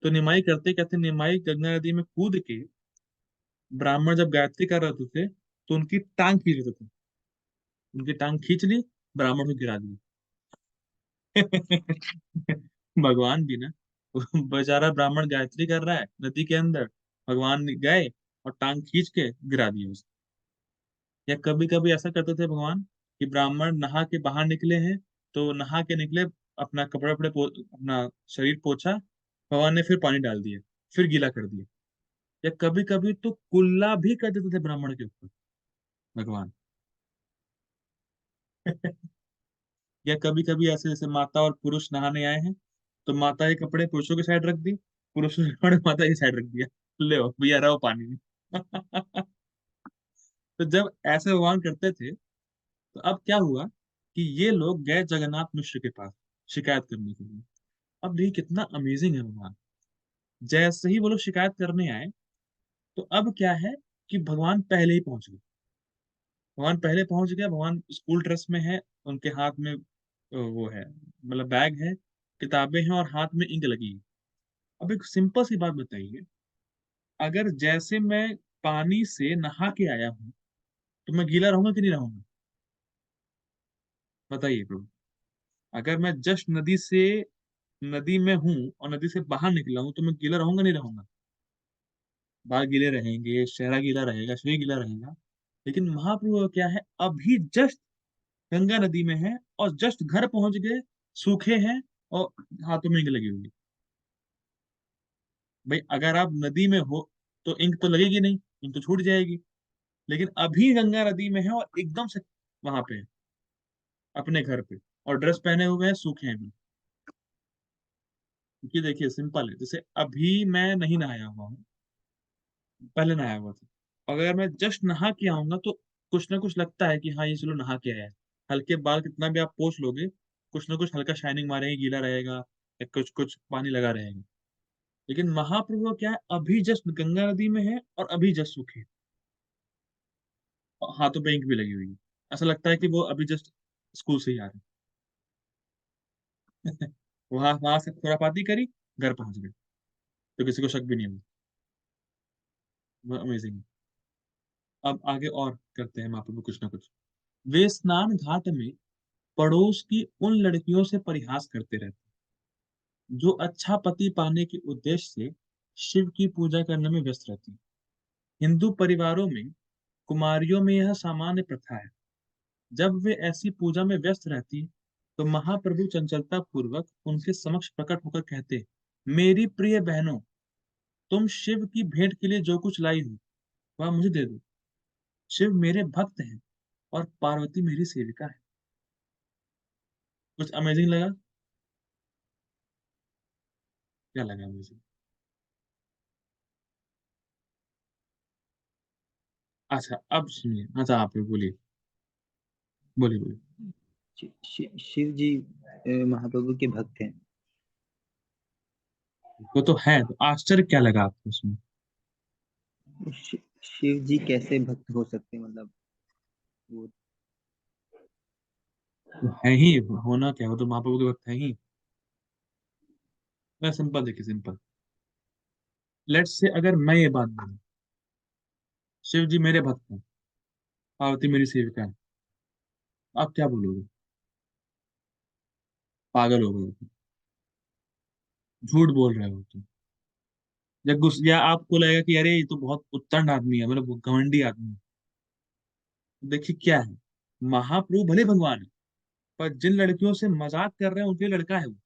तो निमाई करते कहते निमाई गंगा नदी में कूद के ब्राह्मण जब गायत्री कर रहे थे तो उनकी टांग खींच लेते थे। उनकी टांग खींच ली, ब्राह्मण को गिरा दिया। भगवान भी ना, बेचारा ब्राह्मण गायत्री कर रहा है नदी के अंदर, भगवान गए और टांग खींच के गिरा दिए उसे। या कभी कभी ऐसा करते थे भगवान कि ब्राह्मण नहा के बाहर निकले हैं, तो नहा के निकले, अपना कपड़े वपड़े अपना शरीर पोछा, भगवान ने फिर पानी डाल दिया, फिर गीला कर दिया। या कभी कभी तो कुल्ला भी कर देते थे ब्राह्मण के ऊपर भगवान। या कभी कभी ऐसे जैसे माता और पुरुष नहाने आए हैं, तो माता के कपड़े पुरुषों की साइड रख दी, पुरुषों के कपड़े माता की साइड रख दिया, ले आओ भैया रहो पानी में। तो जब ऐसे भगवान करते थे, तो अब क्या हुआ कि ये लोग गए जगन्नाथ मिश्र के पास शिकायत करने के लिए। अब देखिए कितना अमेजिंग है भगवान। जैसे ही वो लोग शिकायत करने आए, तो अब क्या है कि भगवान पहले ही पहुंच गए। भगवान पहले पहुंच गया, भगवान स्कूल ड्रेस में है, उनके हाथ में वो है, मतलब बैग है, किताबें हैं और हाथ में इंक लगी है। अब एक सिंपल सी बात बताइए, अगर जैसे मैं पानी से नहा के आया हूँ, तो मैं गीला रहूंगा कि नहीं रहूंगा? बताइए प्रभु। अगर मैं जस्ट नदी में हूँ और नदी से बाहर निकला हूँ, तो मैं गीला रहूंगा नहीं रहूंगा? बाल गीले रहेंगे, चेहरा गीला रहेगा, शरीर गीला रहेगा। लेकिन महाप्रभु का क्या है, अभी जस्ट गंगा नदी में है और जस्ट घर पहुंच गए, सूखे हैं और हाथों में इंक लगी हुई है। भाई अगर आप नदी में हो तो इंक तो लगेगी नहीं, इंक तो छूट जाएगी। लेकिन अभी गंगा नदी में है और एकदम से वहां पे है, अपने घर पे, और ड्रेस पहने हुए हैं, सूखे हैं भी। क्योंकि देखिए सिंपल है, जैसे अभी मैं नहीं नहाया हुआ हूँ, पहले नहाया हुआ था, अगर मैं जस्ट नहा के आऊंगा तो कुछ ना कुछ लगता है कि हाँ ये चलो नहा के आया है। हल्के बाल कितना भी आप पोंछ लोगे, कुछ ना कुछ हल्का शाइनिंग मारेंगे, गीला रहेगा, या कुछ कुछ पानी लगा रहेगा। लेकिन महाप्रभु का क्या है, अभी जस्ट गंगा नदी में है और अभी जस्ट सूखे, और हाथों पे इंक भी लगी हुई है। ऐसा लगता है कि वो अभी जस्ट स्कूल से ही आ रहे हैं। वहां वहां से खुरापाती करी, घर पहुंच गए, तो किसी को शक भी नहीं हुआ। अमेजिंग। अब आगे और करते हैं महाप्रभु कुछ ना कुछ। वे स्नान घाट में पड़ोस की उन लड़कियों से परिहास करते रहते जो अच्छा पति पाने के उद्देश्य से शिव की पूजा करने में व्यस्त रहती। हिंदू परिवारों में कुमारियों में यह सामान्य प्रथा है। जब वे ऐसी पूजा में व्यस्त रहती तो महाप्रभु चंचलता पूर्वक उनके समक्ष प्रकट होकर कहते, मेरी प्रिय बहनों, तुम शिव की भेंट के लिए जो कुछ लाई हो वह मुझे दे दो। शिव मेरे भक्त हैं और पार्वती मेरी सेविका है। कुछ अमेजिंग लगा? क्या लगा मुझे? अच्छा, अब सुनिए। अच्छा, आप ही बोलिए, बोलिए बोलिए। शिव जी महाप्रभु के भक्त हैं। वो तो है, तो आश्चर्य क्या लगा आपको उसमें? शिव जी कैसे भक्त हो सकते हैं, मतलब वो। तो है ही, होना क्या, वो तो महाप्रभु के भक्त है ही। मैं सिंपल, देखिए सिंपल। लेट्स से अगर मैं ये बात बोलूं, शिव जी मेरे भक्त हैं, पार्वती मेरी सेविका है, आप क्या बोलोगे? पागल हो गए हो, झूठ बोल रहे हो तुम। या आपको लगेगा कि अरे ये तो बहुत उद्दंड आदमी है, मतलब वो घमंडी आदमी है। देखिए क्या है, महाप्रभु भले भगवान है, पर जिन लड़कियों से मजाक कर रहे हैं उनके लिए लड़का है वो।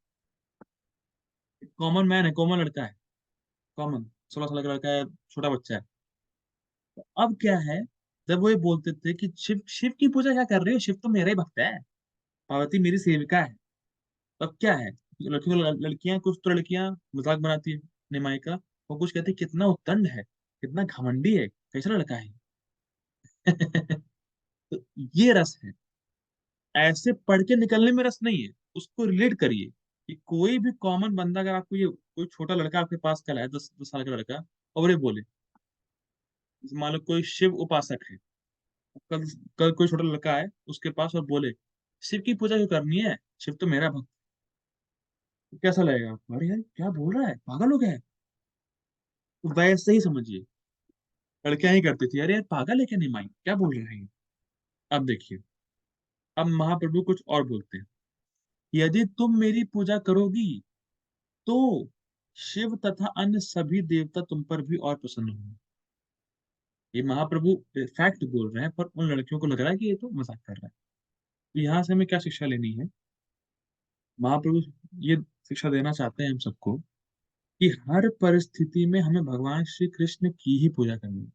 कॉमन मैन है, कॉमन लड़का है, कॉमन 16 साल का लड़का है, छोटा बच्चा है। तो अब क्या है, जब वो ये बोलते थे कि शिव शिव की पूजा क्या कर रहे हो, शिव तो मेरा ही भक्त है, पार्वती मेरी सेविका है। तब क्या है, लड़कियों लड़कियां, कुछ तो लड़कियां मजाक बनाती है निमाई का, वो कुछ कहती है कितना उद्दंड है, कितना घमंडी है, कैसा लड़का है। तो ये रस है, ऐसे पढ़ के निकलने में रस नहीं है। उसको रिलेट करिए कि कोई भी कॉमन बंदा, अगर आपको ये कोई छोटा लड़का आपके पास कल है, 10 10 साल का लड़का, और ये बोले, मान लो कोई शिव उपासक है, कल कल कोई छोटा लड़का है उसके पास और बोले, शिव की पूजा क्यों करनी है, शिव तो मेरा भक्त। तो कैसा लगेगा आपको? अरे यार क्या बोल रहा है, पागल हो गया है। तो वैसे ही समझिए, लड़कियां ही करती थी, अरे यार पागल है क्या, नहीं माई क्या बोल रहे हैं। अब देखिए, अब महाप्रभु कुछ और बोलते हैं, यदि तुम मेरी पूजा करोगी तो शिव तथा अन्य सभी देवता तुम पर भी और प्रसन्न होंगे। ये महाप्रभु फैक्ट बोल रहे हैं, पर उन लड़कियों को लग रहा है कि ये तो मजाक कर रहा है। तो यहाँ से हमें क्या शिक्षा लेनी है? महाप्रभु ये शिक्षा देना चाहते हैं हम सबको कि हर परिस्थिति में हमें भगवान श्री कृष्ण की ही पूजा करनी है।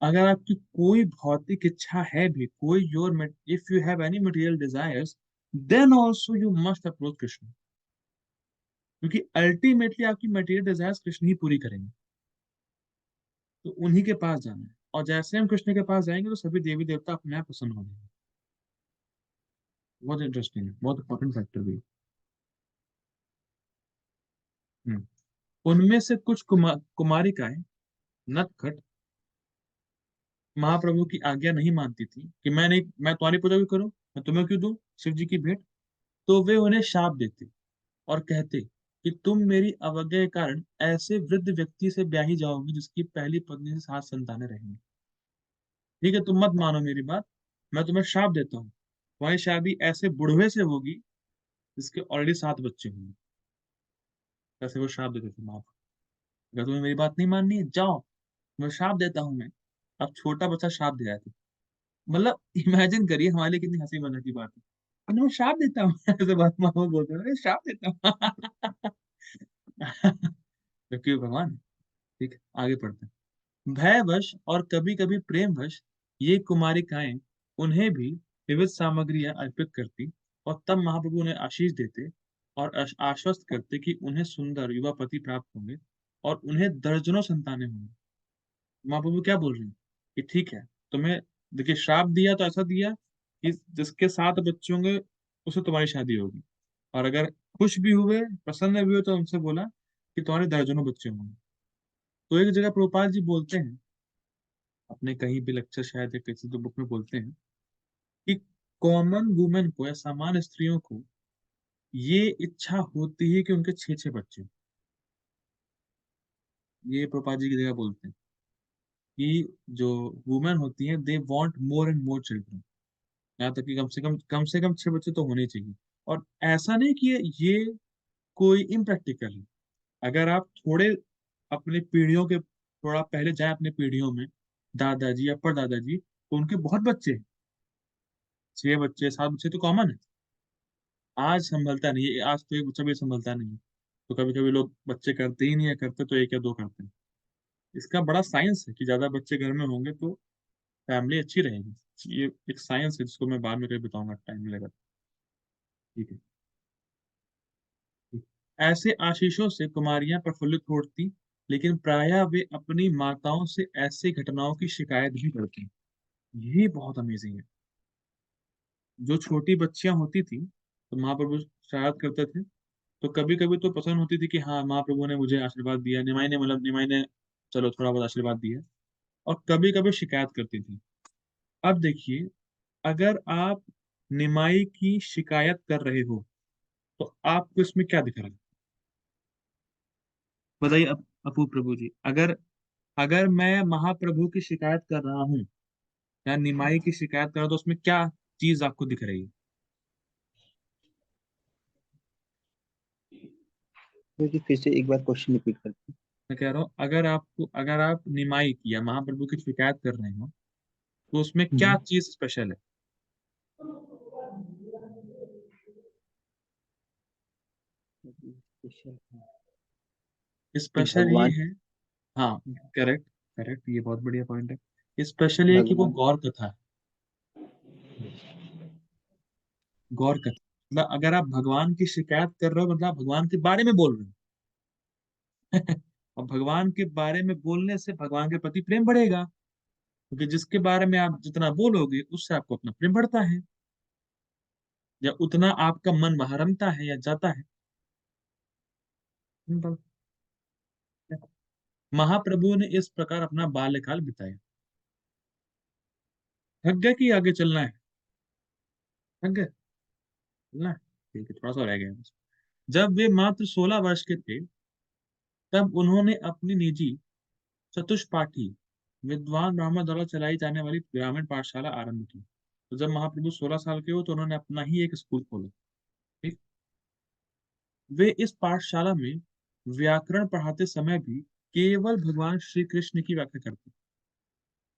अगर आपकी कोई भौतिक इच्छा है भी, कोई your, if you have any material desires, then also you must approach Krishna, क्योंकि अल्टीमेटली आपकी मटेरियल डिजायर्स कृष्ण ही पूरी करेंगे। तो उन्हीं के पास जाना है, और जैसे हम कृष्ण के पास जाएंगे तो सभी देवी देवता अपने आप प्रसन्न हो जाएंगे। बहुत इंटरेस्टिंग है, बहुत इंपॉर्टेंट फैक्टर भी है। हम्म। उनमें से कुछ कुमारिकाएं, नटखट, महाप्रभु की आज्ञा नहीं मानती थी कि मैं तुम्हारी पूजा क्यों करूं, मैं तुम्हें क्यों दूं शिव जी की भेंट। तो वे उन्हें शाप देते और कहते कि तुम मेरी अवज्ञा के कारण ऐसे वृद्ध व्यक्ति से ब्याही जाओगी जिसकी पहली पत्नी से 7 संतानें रहेंगी। ठीक है, तुम मत मानो मेरी बात, मैं तुम्हें श्राप देता हूँ, तुम्हारी शादी ऐसे बुढ़वे से होगी जिसके ऑलरेडी 7 बच्चे होंगे। ऐसे वो श्राप देते थे माँ को। अगर तुम्हें मेरी बात नहीं माननी है, जाओ, मैं श्राप देता हूँ मैं। अब छोटा बच्चा श्राप दे रहा था, मतलब इमेजिन करिए हमारे लिए कितनी हंसी मजाक की बात है। "अरे मैं श्राप देता हूँ" ऐसे बात मामा बोलते हैं, "अरे श्राप देता हूँ" जबकि वो भगवान है। ठीक है, आगे पढ़ते हैं। भयवश और कभी कभी प्रेमवश ये कुमारिकाएं उन्हें भी विविध सामग्रियां अर्पित करती, और तब महाप्रभु उन्हें आशीष देते और आश्वस्त करते कि उन्हें सुंदर युवा पति प्राप्त होंगे और उन्हें दर्जनों संतानें होंगी। महाप्रभु क्या बोल रहे हैं कि ठीक है, तुम्हें, देखिए श्राप दिया तो ऐसा दिया कि जिसके 7 बच्चे होंगे उससे तुम्हारी शादी होगी, और अगर खुश भी हुए, प्रसन्न भी हुए, तो उनसे बोला कि तुम्हारे दर्जनों बच्चे होंगे। तो एक जगह प्रभुपाद जी बोलते हैं, अपने कहीं भी लेक्चर शायद या किसी तो बुक में बोलते हैं कि कॉमन वुमेन को या सामान्य स्त्रियों को ये इच्छा होती है कि उनके 6 6 बच्चे हों। ये प्रभुपाद जी की जगह बोलते हैं कि जो वुमेन होती हैं, they want more and more children, यहाँ तक कि कम से कम 6 बच्चे तो होने चाहिए। और ऐसा नहीं कि ये कोई इम्प्रैक्टिकल है। अगर आप थोड़े अपनी पीढ़ियों के थोड़ा पहले जाए अपने पीढ़ियों में, दादाजी या परदादाजी, तो उनके बहुत बच्चे हैं। 6 बच्चे 7 बच्चे तो कॉमन है। आज संभलता नहीं है, आज तो एक बच्चा भी संभलता नहीं है। तो कभी कभी लोग बच्चे करते ही नहीं है, करते तो 1 या 2 करते हैं। इसका बड़ा साइंस है कि ज्यादा बच्चे घर में होंगे तो फैमिली अच्छी रहेगी। ये एक साइंस है जिसको मैं बाद में कभी बताऊंगा, टाइम मिलेगा। ठीक है। ठीक। ऐसे आशीषों से कुमारियां प्रफुल्लित होती, लेकिन प्रायः वे अपनी माताओं से ऐसी घटनाओं की शिकायत भी करती। ये बहुत अमेजिंग है। जो छोटी बच्चियां होती थी तो महाप्रभु शायद करते थे, तो कभी कभी तो पसंद होती थी कि हाँ महाप्रभु ने मुझे आशीर्वाद दिया, निमाई ने मतलब निमाई ने चलो थोड़ा बहुत आशीर्वाद दिया। और कभी कभी शिकायत करती थी। अब देखिए, अगर आप निमाई की शिकायत कर रहे हो तो आपको इसमें क्या दिख रहा है? बताइए अपू प्रभु जी, अगर अगर मैं महाप्रभु की शिकायत कर रहा हूँ या निमाई की शिकायत कर रहा हूँ तो उसमें क्या चीज आपको दिख रही है? क्योंकि फिर से एक बार क्वेश्चन रिपीट करते मैं कह रहा हूँ, अगर आप निमाई की या महाप्रभु की शिकायत कर रहे हो तो उसमें क्या हैं। चीज स्पेशल है? स्पेशल है कि स्पेशल ये भगवान है। हाँ, करेक्ट। करेक्ट, ये बहुत बढ़िया पॉइंट है। स्पेशल ये है कि वो भगवान गौर कथा है। गौर कथा मतलब अगर आप भगवान की शिकायत कर रहे हो मतलब आप भगवान के बारे में बोल रहे हो। और भगवान के बारे में बोलने से भगवान के प्रति प्रेम बढ़ेगा, क्योंकि जिसके बारे में आप जितना बोलोगे उससे आपको अपना प्रेम बढ़ता है, या उतना आपका मन वहां रमता है या जाता है। सिंपल। महाप्रभु ने इस प्रकार अपना बाल्यकाल बिताया। थक गए कि आगे चलना है? थक गए, चलना है? ठीक है, थोड़ा सा रह गया बस। जब वे मात्र 16 वर्ष के थे तब उन्होंने अपनी निजी चतुष्पाठी विद्वान ब्राह्मण द्वारा चलाई जाने वाली ग्रामीण पाठशाला आरंभ की। तो जब महाप्रभु 16 साल के हो तो उन्होंने अपना ही एक स्कूल खोला। ठीक। वे इस पाठशाला में व्याकरण पढ़ाते समय भी केवल भगवान श्री कृष्ण की व्याख्या करते,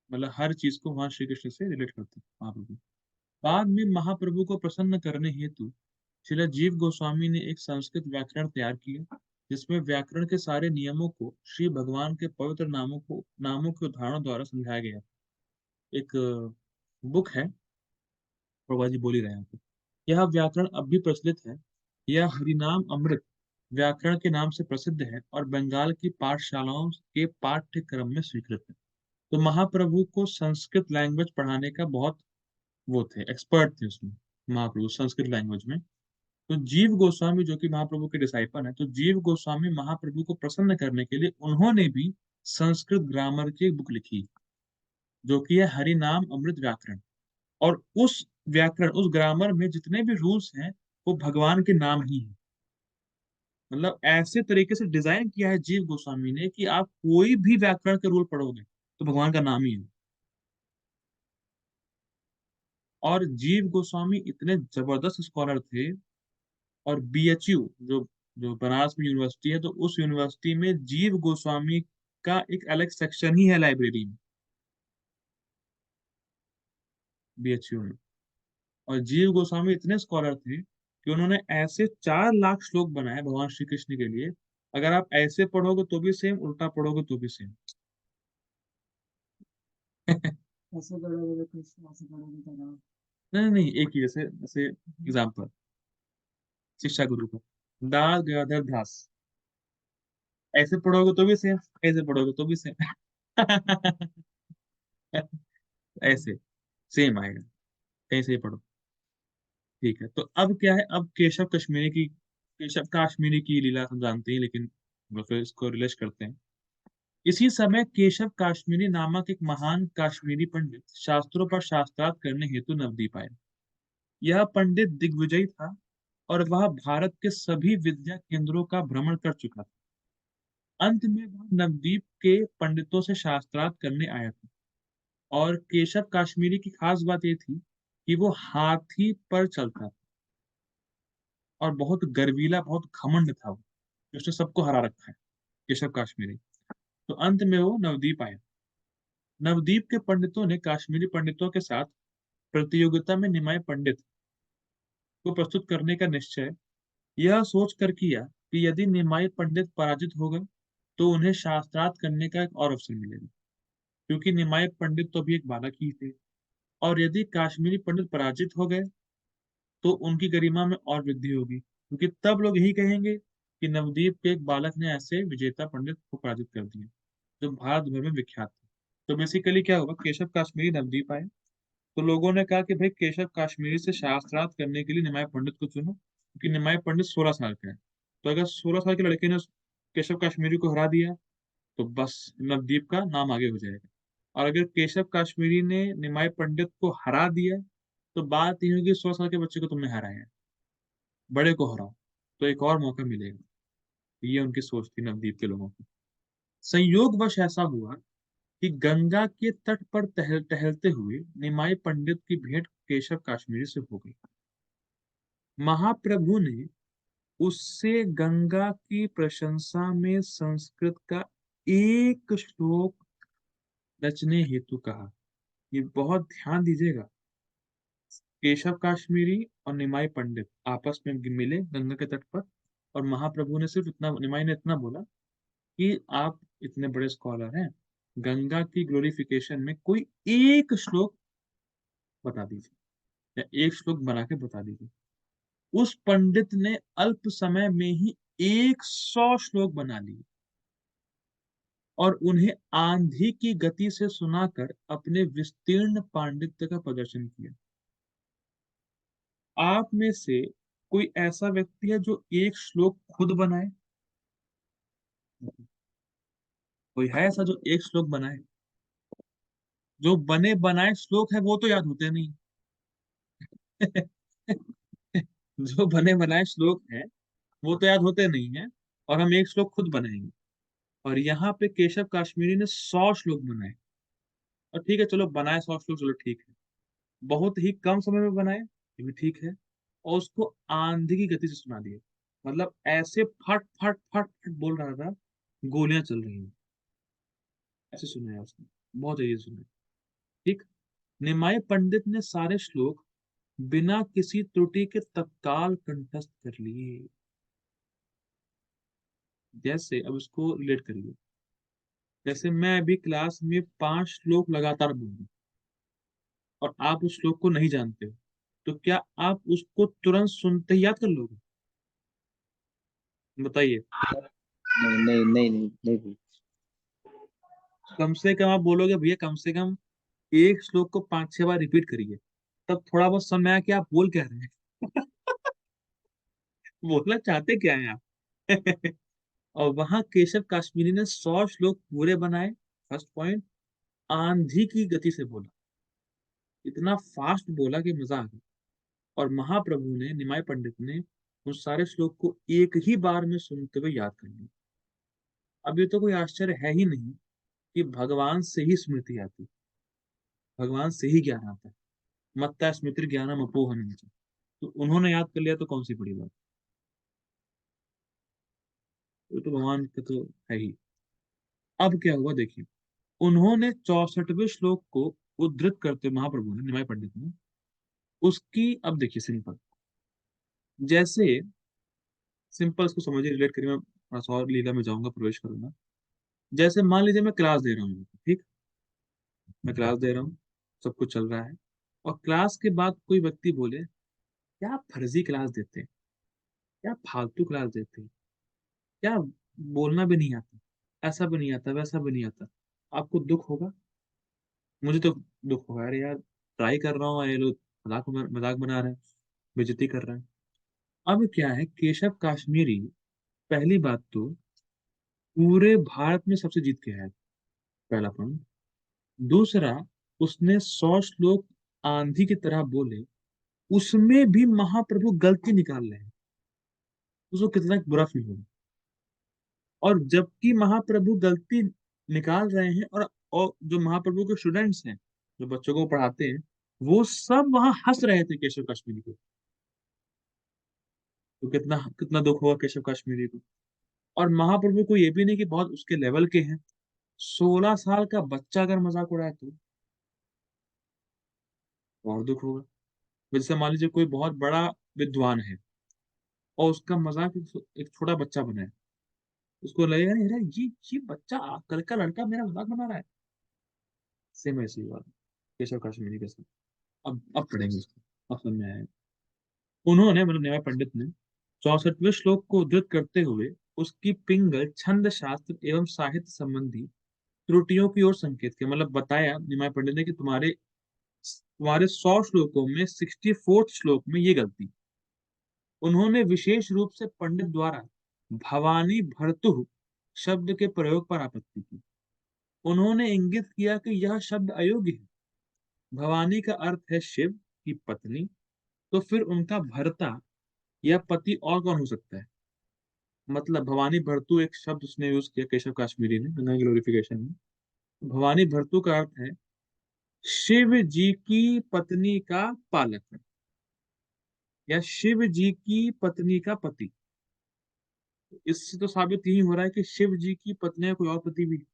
मतलब हर चीज को भगवान श्री कृष्ण से रिलेट करते महाप्रभु। बाद में महाप्रभु को प्रसन्न करने हेतु श्रील जीव गोस्वामी ने एक संस्कृत व्याकरण तैयार किया, जिसमें व्याकरण के सारे नियमों को श्री भगवान के पवित्र नामों के उदाहरणों द्वारा समझाया गया। एक बुक है, प्रभा जी बोल ही रहे हैं आपको। यह व्याकरण अब भी प्रचलित है। यह हरिनाम अमृत व्याकरण के नाम से प्रसिद्ध है और बंगाल की पाठशालाओं के पाठ्यक्रम में स्वीकृत है। तो महाप्रभु को संस्कृत लैंग्वेज पढ़ाने का बहुत वो थे, एक्सपर्ट थे उसमें महाप्रभु संस्कृत लैंग्वेज में। तो जीव गोस्वामी जो कि महाप्रभु के डिसाइपल हैं, तो जीव गोस्वामी महाप्रभु को प्रसन्न करने के लिए उन्होंने भी संस्कृत ग्रामर की एक बुक लिखी, जो कि है हरि नाम अमृत व्याकरण। और उस व्याकरण उस ग्रामर में जितने भी रूल्स हैं वो भगवान के नाम ही है। मतलब ऐसे तरीके से डिजाइन किया है जीव गोस्वामी ने कि आप कोई भी व्याकरण के रूल पढ़ोगे तो भगवान का नाम ही है। और जीव गोस्वामी इतने जबरदस्त स्कॉलर थे। और बीएचयू जो जो बनारस में यूनिवर्सिटी है, तो उस यूनिवर्सिटी में जीव गोस्वामी का एक अलग सेक्शन ही है लाइब्रेरी में, बीएचयू में। और जीव गोस्वामी इतने स्कॉलर थे कि उन्होंने ऐसे 4 लाख श्लोक बनाए भगवान श्री कृष्ण के लिए। अगर आप ऐसे पढ़ोगे तो भी सेम, उल्टा पढ़ोगे तो भी सेम। ऐसे करोगे तो कृष्ण, ऐसे करोगे तो राम। नहीं नहीं, एक ही जैसे जैसे एग्जाम्पल, शिक्षा गुरु का दास गदाधर दास, ऐसे पढ़ोगे तो भी सेम, ऐसे पढ़ोगे तो भी सेम। ऐसे सेम आएगा, कहीं से ही पढ़ो। ठीक है, तो अब क्या है, अब केशव काश्मीरी की लीला हम जानते हैं, लेकिन फिर इसको रिलेट करते हैं। इसी समय केशव काश्मीरी नामक एक महान काश्मीरी पंडित शास्त्रों पर शास्त्रार्थ करने हेतु नवद्वीप आया। यह पंडित दिग्विजयी था और वह भारत के सभी विद्या केंद्रों का भ्रमण कर चुका था। अंत में वह नवद्वीप के पंडितों से शास्त्रार्थ करने आया था। और केशव काश्मीरी की खास बात यह थी कि वो हाथी पर चलता था और बहुत गर्वीला, बहुत घमंड था वो, उसने सबको हरा रखा है, केशव काश्मीरी। तो अंत में वो नवद्वीप आया। नवद्वीप के पंडितों ने काश्मीरी पंडितों के साथ प्रतियोगिता में निमाय पंडित को प्रस्तुत करने का निश्चय यह सोच कर किया कि यदि निमाई पंडित पराजित हो गए तो उन्हें शास्त्रार्थ करने का एक और अवसर मिलेगा, क्योंकि निमाई पंडित तो अभी एक बालक ही थे। और यदि काश्मीरी पंडित पराजित हो गए तो उनकी गरिमा में और वृद्धि होगी, क्योंकि तब लोग यही कहेंगे कि नवदीप के एक बालक ने ऐसे विजेता पंडित को पराजित कर दिया जो भारत भर में विख्यात थे। तो बेसिकली क्या हुआ, केशव काश्मीरी नवदीप आए, तो लोगों ने कहा कि भाई केशव काश्मीरी से शास्त्रार्थ करने के लिए निमाय पंडित को चुनो, क्योंकि निमाय पंडित 16 साल का है। तो अगर 16 साल के लड़के ने केशव काश्मीरी को हरा दिया तो बस नवदीप का नाम आगे हो जाएगा। और अगर केशव काश्मीरी ने निमाय पंडित को हरा दिया तो बात ये होगी 16 साल के बच्चे को तुमने हराया, बड़े को हराओ तो एक और मौका मिलेगा। ये उनकी सोच थी नवदीप के लोगों की। संयोगवश ऐसा हुआ कि गंगा के तट पर टहलते हुए निमाई पंडित की भेंट केशव काश्मीरी से हो गई। महाप्रभु ने उससे गंगा की प्रशंसा में संस्कृत का एक श्लोक रचने हेतु कहा। ये बहुत ध्यान दीजिएगा, केशव काश्मीरी और निमाई पंडित आपस में मिले गंगा के तट पर, और महाप्रभु ने सिर्फ इतना, निमाई ने इतना बोला कि आप इतने बड़े स्कॉलर हैं, गंगा की ग्लोरिफिकेशन में कोई एक श्लोक बता दीजिए या एक श्लोक बना के बता दीजिए। उस पंडित ने अल्प समय में ही 100 श्लोक बना लिए और उन्हें आंधी की गति से सुनाकर अपने विस्तीर्ण पांडित्य का प्रदर्शन किया। आप में से कोई ऐसा व्यक्ति है जो एक श्लोक खुद बनाए? कोई है ऐसा जो एक श्लोक बनाए? जो बने बनाए श्लोक है वो तो याद होते नहीं। जो बने बनाए श्लोक है वो तो याद होते नहीं है, और हम एक श्लोक खुद बनाएंगे। और यहाँ पे केशव काश्मीरी ने 100 श्लोक बनाए। और ठीक है, चलो बनाए 100 श्लोक, चलो ठीक है, बहुत ही कम समय में बनाए, ये भी ठीक है। और उसको आंधी की गति से सुना दिए, मतलब ऐसे फट फट फट फट बोल रहा था, गोलियां चल रही हैं, ऐसे सुनाया उसने, बहुत तेजी सुना। ठीक। निमाई पंडित ने सारे श्लोक बिना किसी त्रुटि के तत्काल कंठस्थ कर लिए। जैसे अब इसको रिलेट करिए, जैसे मैं अभी क्लास में 5 श्लोक लगातार बोलूं और आप उस श्लोक को नहीं जानते हो, तो क्या आप उसको तुरंत सुनते ही याद कर लोगे? बताइए। नहीं नहीं नहीं नहीं नहीं भूल। कम से कम आप बोलोगे भैया कम से कम एक श्लोक को 5-6 बार रिपीट करिए, तब थोड़ा बहुत समझ में आया कि आप बोल क्या रहे हैं। बोलना चाहते क्या है आप? और वहां केशव काश्मीरी ने 100 श्लोक पूरे बनाए। फर्स्ट पॉइंट, आंधी की गति से बोला, इतना फास्ट बोला कि मजा आ गया। और महाप्रभु ने, निमाय पंडित ने उन सारे श्लोक को एक ही बार में सुनते हुए याद कर लिया। अब ये तो कोई आश्चर्य है ही नहीं कि भगवान से ही स्मृति आती, भगवान से ही ज्ञान आता है। मत्ता स्मृति ज्ञानम अपोहनम च। तो उन्होंने याद कर लिया तो कौन सी बड़ी बात, वो तो भगवान के तो है ही। अब क्या हुआ देखिए, उन्होंने 64वें श्लोक को उद्धृत करते, महाप्रभु ने, निमाय पंडित ने, उसकी, अब देखिए सिंपल, जैसे सिंपल इसको समझिए, रिलेट करिए, मैं थोड़ा सा और लीला में जाऊंगा, प्रवेश करूंगा। जैसे मान लीजिए मैं क्लास दे रहा हूँ, ठीक, मैं क्लास दे रहा हूँ, सब कुछ चल रहा है, और क्लास के बाद कोई व्यक्ति बोले क्या फर्जी क्लास देते हैं, क्या फालतू क्लास देते हैं, क्या बोलना भी नहीं आता, ऐसा भी नहीं आता, वैसा भी नहीं आता, आपको दुख होगा? मुझे तो दुख होगा, अरे यार ट्राई कर रहा हूँ, ये लोग मजाक मजाक बना रहे हैं, बेइज्जती कर रहे हैं। अब क्या है, केशव काश्मीरी पहली बात तो पूरे भारत में सबसे जीत के आया, पहला पॉइंट। दूसरा, उसने 100 श्लोक आंधी की तरह बोले, उसमें भी महाप्रभु गलती निकाल रहे हैं, उसको कितना बुरा फील होगा। और जबकि महाप्रभु गलती निकाल रहे हैं, और जो महाप्रभु के स्टूडेंट्स हैं, जो बच्चों को पढ़ाते हैं, वो सब वहां हंस रहे थे केशव कश्मीरी को। तो कितना कितना दुख होगा केशव कश्मीरी को। और महाप्रभु को ये भी नहीं कि बहुत उसके लेवल के हैं, 16 साल का बच्चा अगर मजाक उड़ाए तो और दुख होगा। जैसे मान लीजिए कोई बहुत बड़ा विद्वान है और उसका मजाक एक छोटा बच्चा बनाए, उसको लगेगा नहीं अरे ये बच्चा कल का लड़का मेरा मजाक बना रहा है। सेम ऐसी बात केशव काश्मीरी के साथ। अब पढ़ेंगे उसको, अब समझ में आएगा। उन्होंने मतलब न्याय पंडित ने 64वें श्लोक को उद्धृत करते हुए उसकी पिंगल छंद शास्त्र एवं साहित्य संबंधी त्रुटियों की ओर संकेत किया। मतलब बताया निमाय पंडित ने कि तुम्हारे तुम्हारे 100 श्लोकों में 64th श्लोक में ये गलती। उन्होंने विशेष रूप से पंडित द्वारा भवानी भर्तुह शब्द के प्रयोग पर आपत्ति की। उन्होंने इंगित किया कि यह शब्द अयोग्य है। भवानी का अर्थ है शिव की पत्नी, तो फिर उनका भर्ता या पति और कौन हो सकता है। मतलब भवानी भर्तु एक शब्द उसने यूज किया केशव काश्मीरी ने गंगा ग्लोरिफिकेशन में। भवानी भर्तु का अर्थ है शिव जी की पत्नी का पालक या शिव जी की पत्नी का पति। इससे तो साबित यही हो रहा है कि शिव जी की पत्नी का कोई और पति भी है।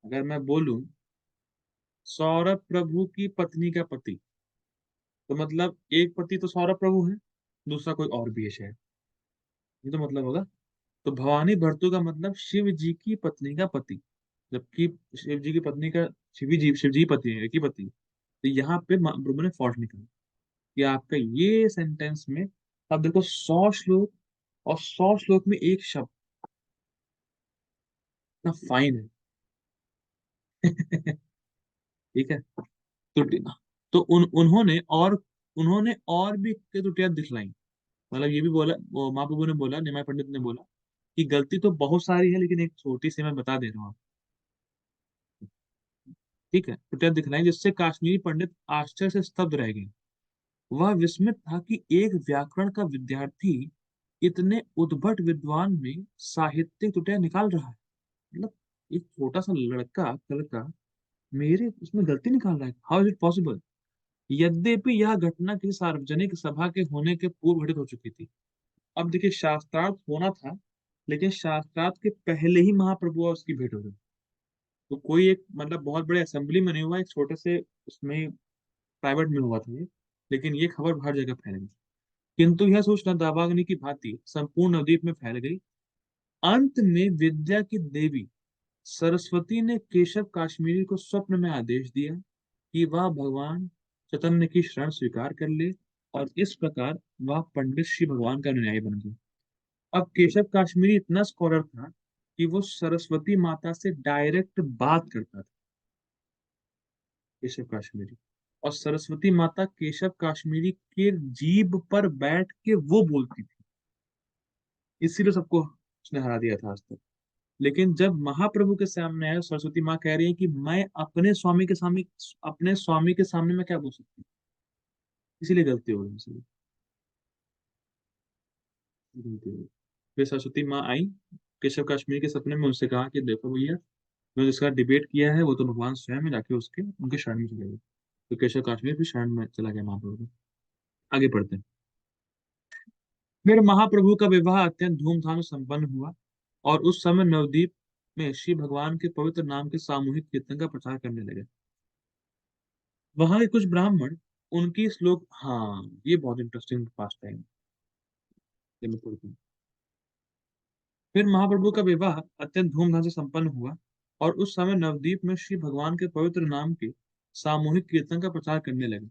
अगर मैं बोलूं सौरभ प्रभु की पत्नी का पति, तो मतलब एक पति तो सौरभ प्रभु है, दूसरा कोई और भी है शायद। ये तो मतलब होगा। तो भवानी भर्तु का मतलब शिव जी की पत्नी का पति, जबकि शिव जी की पत्नी का शिव जी पति है, एक ही पति है। तो यहाँ पे प्रभु ने फॉल्ट निकाला कि आपका ये सेंटेंस में, आप देखो 100 श्लोक और 100 श्लोक में एक शब्द ना फाइन है। ठीक है। तो तो उन्होंने और भी कई त्रुटियां दिखलाई। मतलब ये भी बोला, वो महाप्रभु ने बोला, निमाय पंडित ने बोला कि गलती तो बहुत सारी है लेकिन एक छोटी सी मैं बता दे रहा हूँ। ठीक है, त्रुटियां दिखलाई जिससे काश्मीरी पंडित आश्चर्य से स्तब्ध रह गए। वह विस्मित था कि एक व्याकरण का विद्यार्थी इतने उद्भट विद्वान में साहित्यिक त्रुटियां निकाल रहा है। मतलब एक छोटा सा लड़का कल का मेरे उसमें गलती निकाल रहा है, हाउ इज इट पॉसिबल। यद्यपि यह घटना किसी सार्वजनिक सभा के होने के पूर्व घटित हो चुकी थी। अब देखिए शास्त्रार्थ होना था, लेकिन शास्त्रार्थ के पहले ही महाप्रभु और उसकी भेंट हो गई। तो कोई एक मतलब बहुत बड़े असेंबली में नहीं हुआ, एक छोटे से उसमें प्राइवेट में हुआ था ये। लेकिन ये खबर हर जगह फैल गई। किंतु यह सूचना दावाग्नि की भांति संपूर्ण नवद्वीप में फैल गई। अंत में विद्या की देवी सरस्वती ने केशव काश्मीरी को स्वप्न में आदेश दिया कि वह भगवान चैतन्य की शरण स्वीकार कर ले, और इस प्रकार वह पंडित श्री भगवान का अनुयायी बन गया। अब केशव काश्मीरी इतना स्कॉलर था कि वो सरस्वती माता से डायरेक्ट बात करता था, केशव काश्मीरी। और सरस्वती माता केशव काश्मीरी के जीभ पर बैठ के वो बोलती थी, इसीलिए सबको उसने हरा दिया था आज तक। लेकिन जब महाप्रभु के सामने आए, सरस्वती माँ कह रही है कि मैं अपने स्वामी के सामने मैं क्या बोल सकती हूँ, इसीलिए गलती हो गई, इसीलिए गलती हो गई। फिर सरस्वती माँ आई केशव काश्मीर के सपने में, उनसे कहा कि देखो भैया, जो जिसका डिबेट किया है वो तो भगवान स्वयं है, जाके उसके उनके शरण में चले गए। तो केशव काश्मीर भी शरण में चला गया महाप्रभु के। आगे पढ़ते हैं। फिर महाप्रभु का विवाह अत्यंत धूमधाम से संपन्न हुआ, और उस समय नवदीप में श्री भगवान के पवित्र नाम के सामूहिक कीर्तन का प्रचार करने लगे। वहां के कुछ ब्राह्मण उनकी श्लोक, हाँ ये बहुत इंटरेस्टिंग पास्ट टाइम, ये मैं पढ़ता हूँ। फिर महाप्रभु का विवाह अत्यंत धूमधाम से संपन्न हुआ, और उस समय नवदीप में श्री भगवान के पवित्र नाम के सामूहिक कीर्तन का प्रचार करने लगे।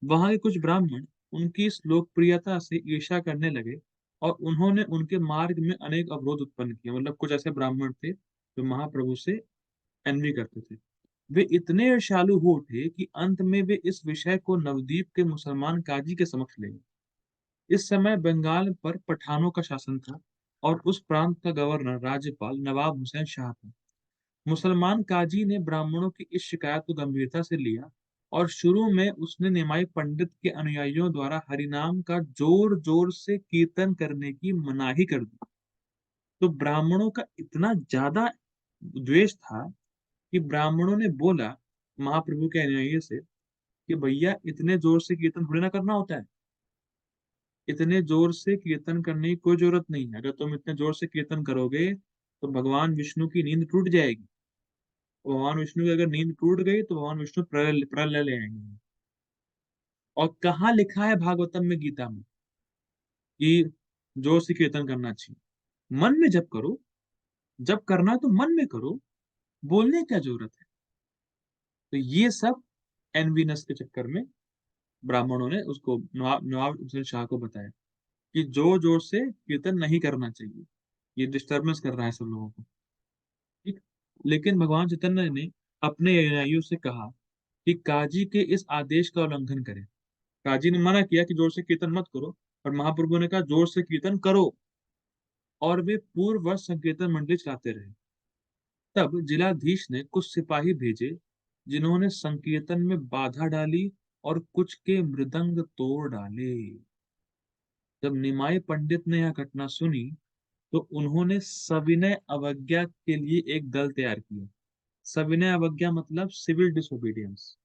वहां के कुछ ब्राह्मण उनकी इस लोकप्रियता से ईर्ष्या करने लगे, और उन्होंने उनके मार्ग में अनेक अवरोध उत्पन्न किए। मतलब कुछ ऐसे ब्राह्मण थे जो महाप्रभु से एनवी करते थे। वे इतने ईर्ष्यालु हो उठे कि अंत में वे इस विषय को नवदीप के मुसलमान काजी के समक्ष ले गए। इस समय बंगाल पर पठानों का शासन था, और उस प्रांत का गवर्नर राज्यपाल नवाब हुसैन शाह था। मुसलमान काजी ने ब्राह्मणों की इस शिकायत को गंभीरता से लिया, और शुरू में उसने निमाई पंडित के अनुयायियों द्वारा हरिनाम का जोर जोर से कीर्तन करने की मनाही कर दी। तो ब्राह्मणों का इतना ज्यादा द्वेष था कि ब्राह्मणों ने बोला महाप्रभु के अनुयायी से कि भैया इतने जोर से कीर्तन थोड़ी ना करना होता है, इतने जोर से कीर्तन करने की कोई जरूरत नहीं है। अगर तुम इतने जोर से कीर्तन करोगे तो भगवान विष्णु की नींद टूट जाएगी। भगवान विष्णु की अगर नींद टूट गई तो भगवान विष्णु प्रलय प्रलय ले आएंगे। और कहाँ लिखा है भागवतम में, गीता में, कि जोर से कीर्तन करना चाहिए? मन में जप करो, जब करना है तो मन में करो, बोलने की क्या जरूरत है? तो ये सब एनवीनस के चक्कर में ब्राह्मणों ने उसको नवाब नवाब अफजल शाह को बताया कि जोर जोर से कीर्तन नहीं करना चाहिए, ये डिस्टरबेंस कर रहा है सब लोगों को। ठीक। लेकिन भगवान चैतन्य ने अपने अनुयायियों से कहा कि काजी के इस आदेश का उल्लंघन करें। काजी ने मना किया कि जोर से कीर्तन मत करो, और महाप्रभु ने कहा जोर से कीर्तन करो। और वे पूर्व वर्ष संकीर्तन मंडली चलाते रहे। तब जिलाधीश ने कुछ सिपाही भेजे, जिन्होंने संकीर्तन में बाधा डाली और कुछ के मृदंग तोड़ डाले। जब निमाई पंडित ने यह घटना सुनी तो उन्होंने सविनय अवज्ञा के लिए एक दल तैयार किया। सविनय अवज्ञा मतलब सिविल डिसोबीडियंस,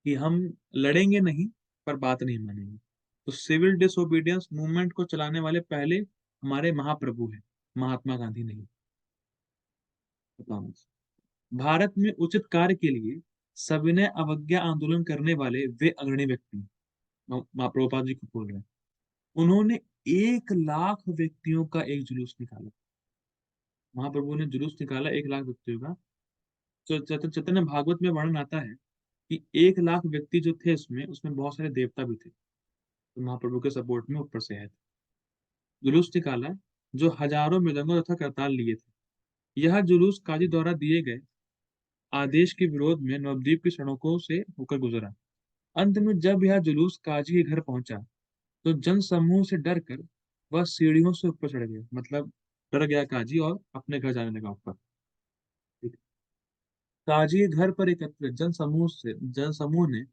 कि हम लड़ेंगे नहीं पर बात नहीं मानेंगे। तो सिविल डिसोबीडियंस मूवमेंट को चलाने वाले पहले हमारे महाप्रभु हैं, महात्मा गांधी नहीं। बताओ। भारत में उचित कार्य के लिए सविनय अवज्ञा आंदोलन करने वाले वे अग्रणी व्यक्ति महाप्रभुपाद जी को बोल रहे हैं। उन्होंने 1 लाख व्यक्तियों का एक जुलूस निकाला। महाप्रभु ने जुलूस निकाला 1 लाख व्यक्तियों का। तो चैतन्य भागवत में वर्णन आता है कि 1 लाख व्यक्ति जो थे उसमें उसमें बहुत सारे देवता भी थे, तो महाप्रभु के सपोर्ट में ऊपर से आए थे। जुलूस निकाला जो हजारों मृदंगों तथा करताल लिए थे। यह जुलूस काजी द्वारा दिए गए आदेश के विरोध में नवद्वीप की सड़कों से होकर गुजरा। अंत में जब यह जुलूस काजी के घर पहुंचा तो जन समूह से डरकर वह सीढ़ियों से ऊपर चढ़ गया। मतलब डर गया काजी और अपने घर जाने लगा ऊपर। ठीक। काजी के घर पर एकत्रित जन समूह ने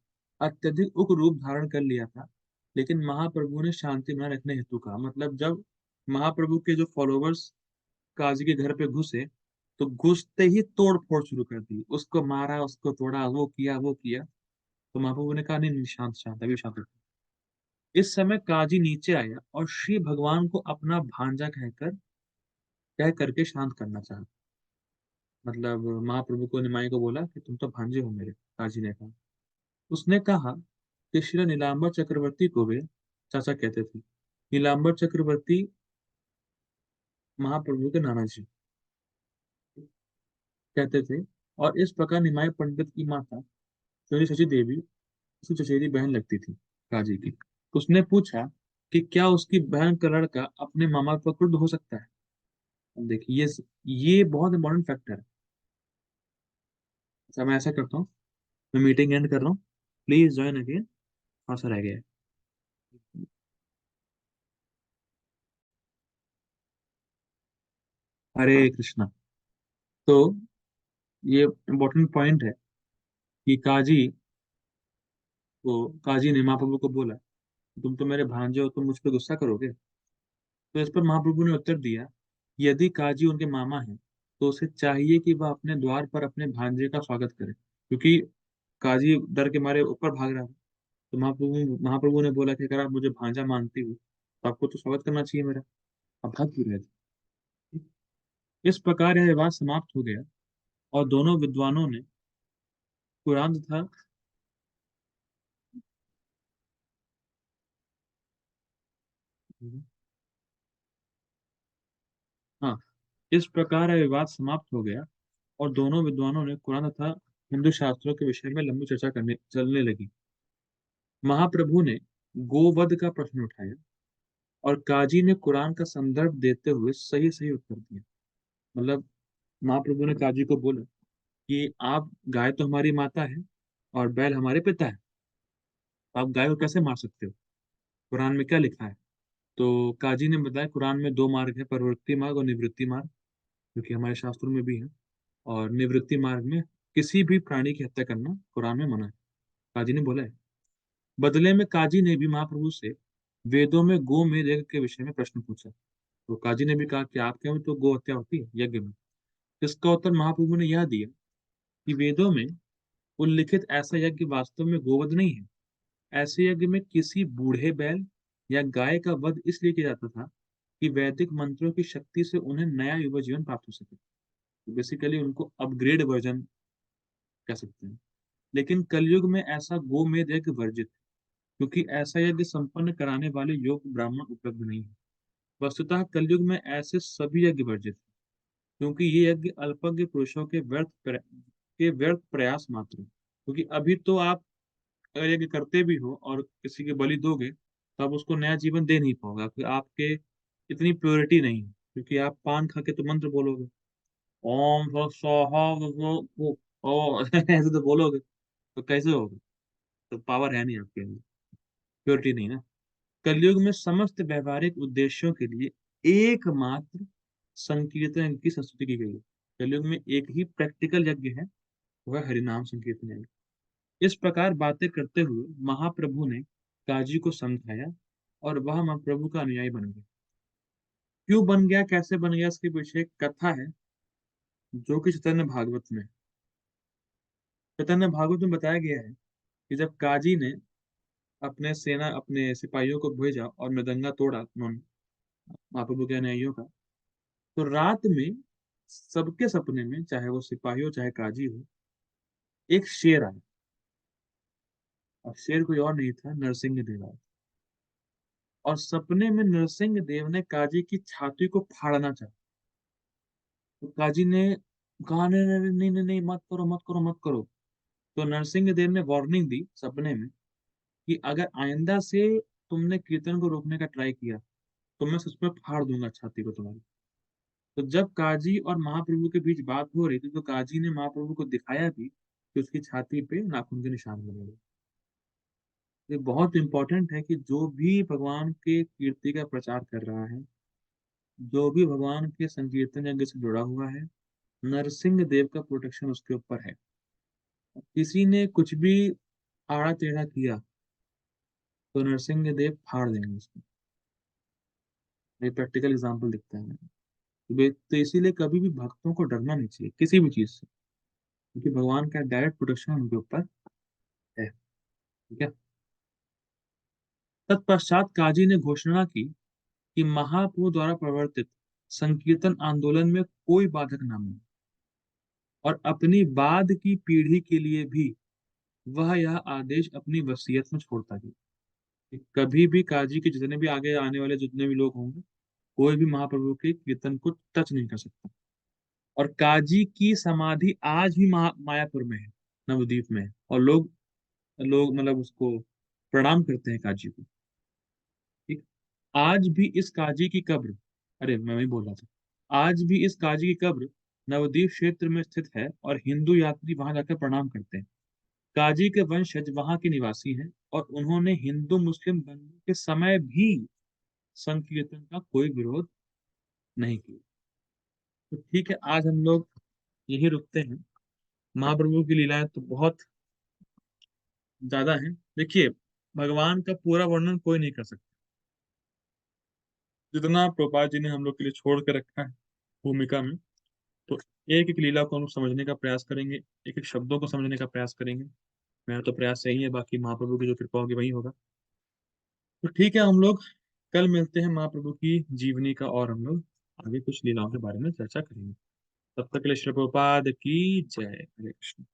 अत्यधिक उग्र रूप धारण कर लिया था, लेकिन महाप्रभु ने शांति बनाए रखने हेतु कहा। मतलब जब महाप्रभु के जो फॉलोवर्स काजी के घर पे घुसे, तो घुसते ही तोड़ फोड़ शुरू कर दी, उसको मारा, उसको तोड़ा, वो किया वो किया। तो महाप्रभु ने कहा नहीं नहीं, शांत शांत, अभी शांत रखो। इस समय काजी नीचे आया और श्री भगवान को अपना भांजा कह करके शांत करना चाहा। मतलब महाप्रभु को निमाई को बोला कि तुम तो भांजे हो मेरे। काजी ने कहा। उसने कहा कि श्री नीलांबर चक्रवर्ती को वे चाचा कहते थे। नीलांबर चक्रवर्ती महाप्रभु के नाना जी कहते थे। और इस प्रकार निमाई पंडित की माता श्री शशि देवी उसकी चचेरी बहन लगती थी काजी की। उसने पूछा कि क्या उसकी बहन का लड़का अपने मामा पर क्रुद्ध हो सकता है? अब देखिए ये बहुत इंपॉर्टेंट फैक्टर है। अच्छा, मैं ऐसा करता हूँ, मैं मीटिंग एंड कर रहा हूँ, प्लीज ज्वाइन अगेन, थोड़ा सा रह गया है। हरे कृष्णा। तो ये इम्पोर्टेंट पॉइंट है कि काजी ने महाप्रभु को बोला, तुम तो मेरे भांजे हो, तुम मुझ पर गुस्सा करोगे? तो इस पर महाप्रभु ने उत्तर दिया, यदि काजी उनके मामा हैं तो उसे चाहिए कि वह अपने द्वार पर अपने भांजे का स्वागत करे, क्योंकि काजी डर के मारे ऊपर भाग रहा है। तो महाप्रभु ने बोला कि अगर आप मुझे भांजा मानती हो तो आपको तो स्वागत करना चाहिए मेरा, आप भाग क्यों रहे थे? इस प्रकार यह विवाद समाप्त हो गया और दोनों विद्वानों ने कुरान तथा हाँ, इस प्रकार यह विवाद समाप्त हो गया और दोनों विद्वानों ने कुरान तथा हिंदू शास्त्रों के विषय में लंबी चर्चा करने चलने लगी। महाप्रभु ने गोवध का प्रश्न उठाया और काजी ने कुरान का संदर्भ देते हुए सही सही उत्तर दिया। मतलब महाप्रभु ने काजी को बोला कि आप, गाय तो हमारी माता है और बैल हमारे पिता है, तो आप गाय को कैसे मार सकते हो? कुरान में क्या लिखा है? तो काजी ने बताया कुरान में 2 मार्ग है, प्रवृत्ति मार्ग और निवृत्ति मार्ग, जो कि हमारे शास्त्रों में भी है। और निवृत्ति मार्ग में किसी भी प्राणी की हत्या करना कुरान में मना है, काजी ने बोला है। बदले में काजी ने भी महाप्रभु से वेदों में गो में यज्ञ के विषय में प्रश्न पूछा। तो काजी ने भी कहा कि आपके यहाँ भी तो गो हत्या होती है यज्ञ में। इसका उत्तर महाप्रभु ने यह दिया कि वेदों में उल्लिखित ऐसा यज्ञ वास्तव में गोवध नहीं है। ऐसे यज्ञ में किसी बूढ़े बैल या गाय का वध इसलिए किया जाता था कि वैदिक मंत्रों की शक्ति से उन्हें नया युवा जीवन प्राप्त हो सके। तो बेसिकली उनको अपग्रेड वर्जन कह सकते हैं। लेकिन कलयुग में ऐसा गोमेध यज्ञ वर्जित है, क्योंकि ऐसा यज्ञ संपन्न कराने वाले योग्य ब्राह्मण उपलब्ध नहीं है। वस्तुतः कलयुग में ऐसे सभी यज्ञ वर्जित हैं, क्योंकि ये यज्ञ अल्पज्ञ पुरुषों के व्यर्थ प्रयास मात्र हैं। क्योंकि अभी तो आप अगर यज्ञ करते भी हो और किसी के बलि दोगे तो आप उसको नया जीवन दे नहीं पाओगे, क्योंकि आपके इतनी प्योरिटी नहीं है। क्योंकि आप पान खा के तो मंत्र बोलोगे, ओम स्वाहा ओ ऐसे तो बोलोगे, तो कैसे होगा? तो पावर है नहीं आपके अंदर, प्योरिटी नहीं ना। कलयुग में समस्त व्यवहारिक उद्देश्यों के लिए एकमात्र संकीर्तन यज्ञ की संस्तुति की गई है। कलयुग में एक ही प्रैक्टिकल यज्ञ है, वह हरिनाम संकीर्तन यज्ञ। इस प्रकार बातें करते हुए महाप्रभु ने काजी को समझाया और वह महाप्रभु का अनुयायी बन गया। क्यों बन गया, कैसे बन गया, इसके पीछे एक कथा है जो कि चैतन्य भागवत में है। चैतन्य भागवत में बताया गया है कि जब काजी ने अपने सिपाहियों को भेजा और मृदंगा तोड़ा उन्होंने महाप्रभु के अनुयायियों का, तो रात में सबके सपने में, चाहे वो सिपाही हो चाहे काजी हो, एक शेर आया। और शेर कोई और नहीं था, नरसिंह देव आया। और सपने में नरसिंह देव ने काजी की छाती को फाड़ना चाहा। तो काजी ने कहा, नहीं नहीं नहीं नहीं नहीं, मत करो मत करो मत करो। तो नरसिंह देव ने वार्निंग दी सपने में कि अगर आइंदा से तुमने कीर्तन को रोकने का ट्राई किया तो मैं सच में फाड़ दूंगा छाती को तुम्हारी। तो जब काजी और महाप्रभु के बीच बात हो रही थी तो काजी ने महाप्रभु को दिखाया भी कि उसकी छाती पे नाखून के निशान बने हुए। ये बहुत इंपॉर्टेंट है कि जो भी भगवान के कीर्ति का प्रचार कर रहा है, जो भी भगवान के संकीर्तन यज्ञ से जुड़ा हुआ है, नरसिंह देव का प्रोटेक्शन उसके ऊपर है। किसी ने कुछ भी आड़ा टेढ़ा किया तो नरसिंह देव फाड़ देंगे उसको। ये प्रैक्टिकल एग्जाम्पल दिखता है। तो इसीलिए कभी भी भक्तों को डरना नहीं चाहिए किसी भी चीज से, क्योंकि भगवान का डायरेक्ट प्रोटेक्शन उनके ऊपर है। ठीक है। तत्पश्चात काजी ने घोषणा की कि महाप्रभु द्वारा प्रवर्तित संकीर्तन आंदोलन में कोई बाधक ना बने, और अपनी बाद की पीढ़ी के लिए भी वह यह आदेश अपनी वसीयत में छोड़ता गया कि कभी भी काजी के जितने भी आगे आने वाले जितने भी लोग होंगे, कोई भी महाप्रभु के कीर्तन को टच नहीं कर सकता। और काजी की समाधि आज भी मायापुर में है, नवद्वीप में है। और लोग लोग मतलब उसको प्रणाम करते हैं काजी को। ठीक। आज भी इस काजी की कब्र, अरे मैं वही बोल रहा था, आज भी इस काजी की कब्र नवद्वीप क्षेत्र में स्थित है और हिंदू यात्री वहां जाकर प्रणाम करते हैं। काजी के वंशज वहां के निवासी हैं और उन्होंने हिंदू मुस्लिम दंगों के समय भी संकीर्तन का कोई विरोध नहीं किया। तो ठीक है, आज हम लोग यही रुकते हैं। महाप्रभु की लीलाएं तो बहुत ज्यादा हैं। देखिए, भगवान का पूरा वर्णन कोई नहीं कर सकता, जितना प्रभुपाद जी ने हम लोग के लिए छोड़ के रखा है भूमिका में। तो एक एक लीला को हम लोग समझने का प्रयास करेंगे, एक एक शब्दों को समझने का प्रयास करेंगे। मेरा तो प्रयास यही है, बाकी महाप्रभु की जो कृपा होगी वही होगा। तो ठीक है, हम लोग कल मिलते हैं महाप्रभु की जीवनी का, और हम लोग आगे कुछ लीलाओं के बारे में चर्चा करेंगे। तब तक के लिए श्री प्रभुपाद की जय। हरे कृष्ण।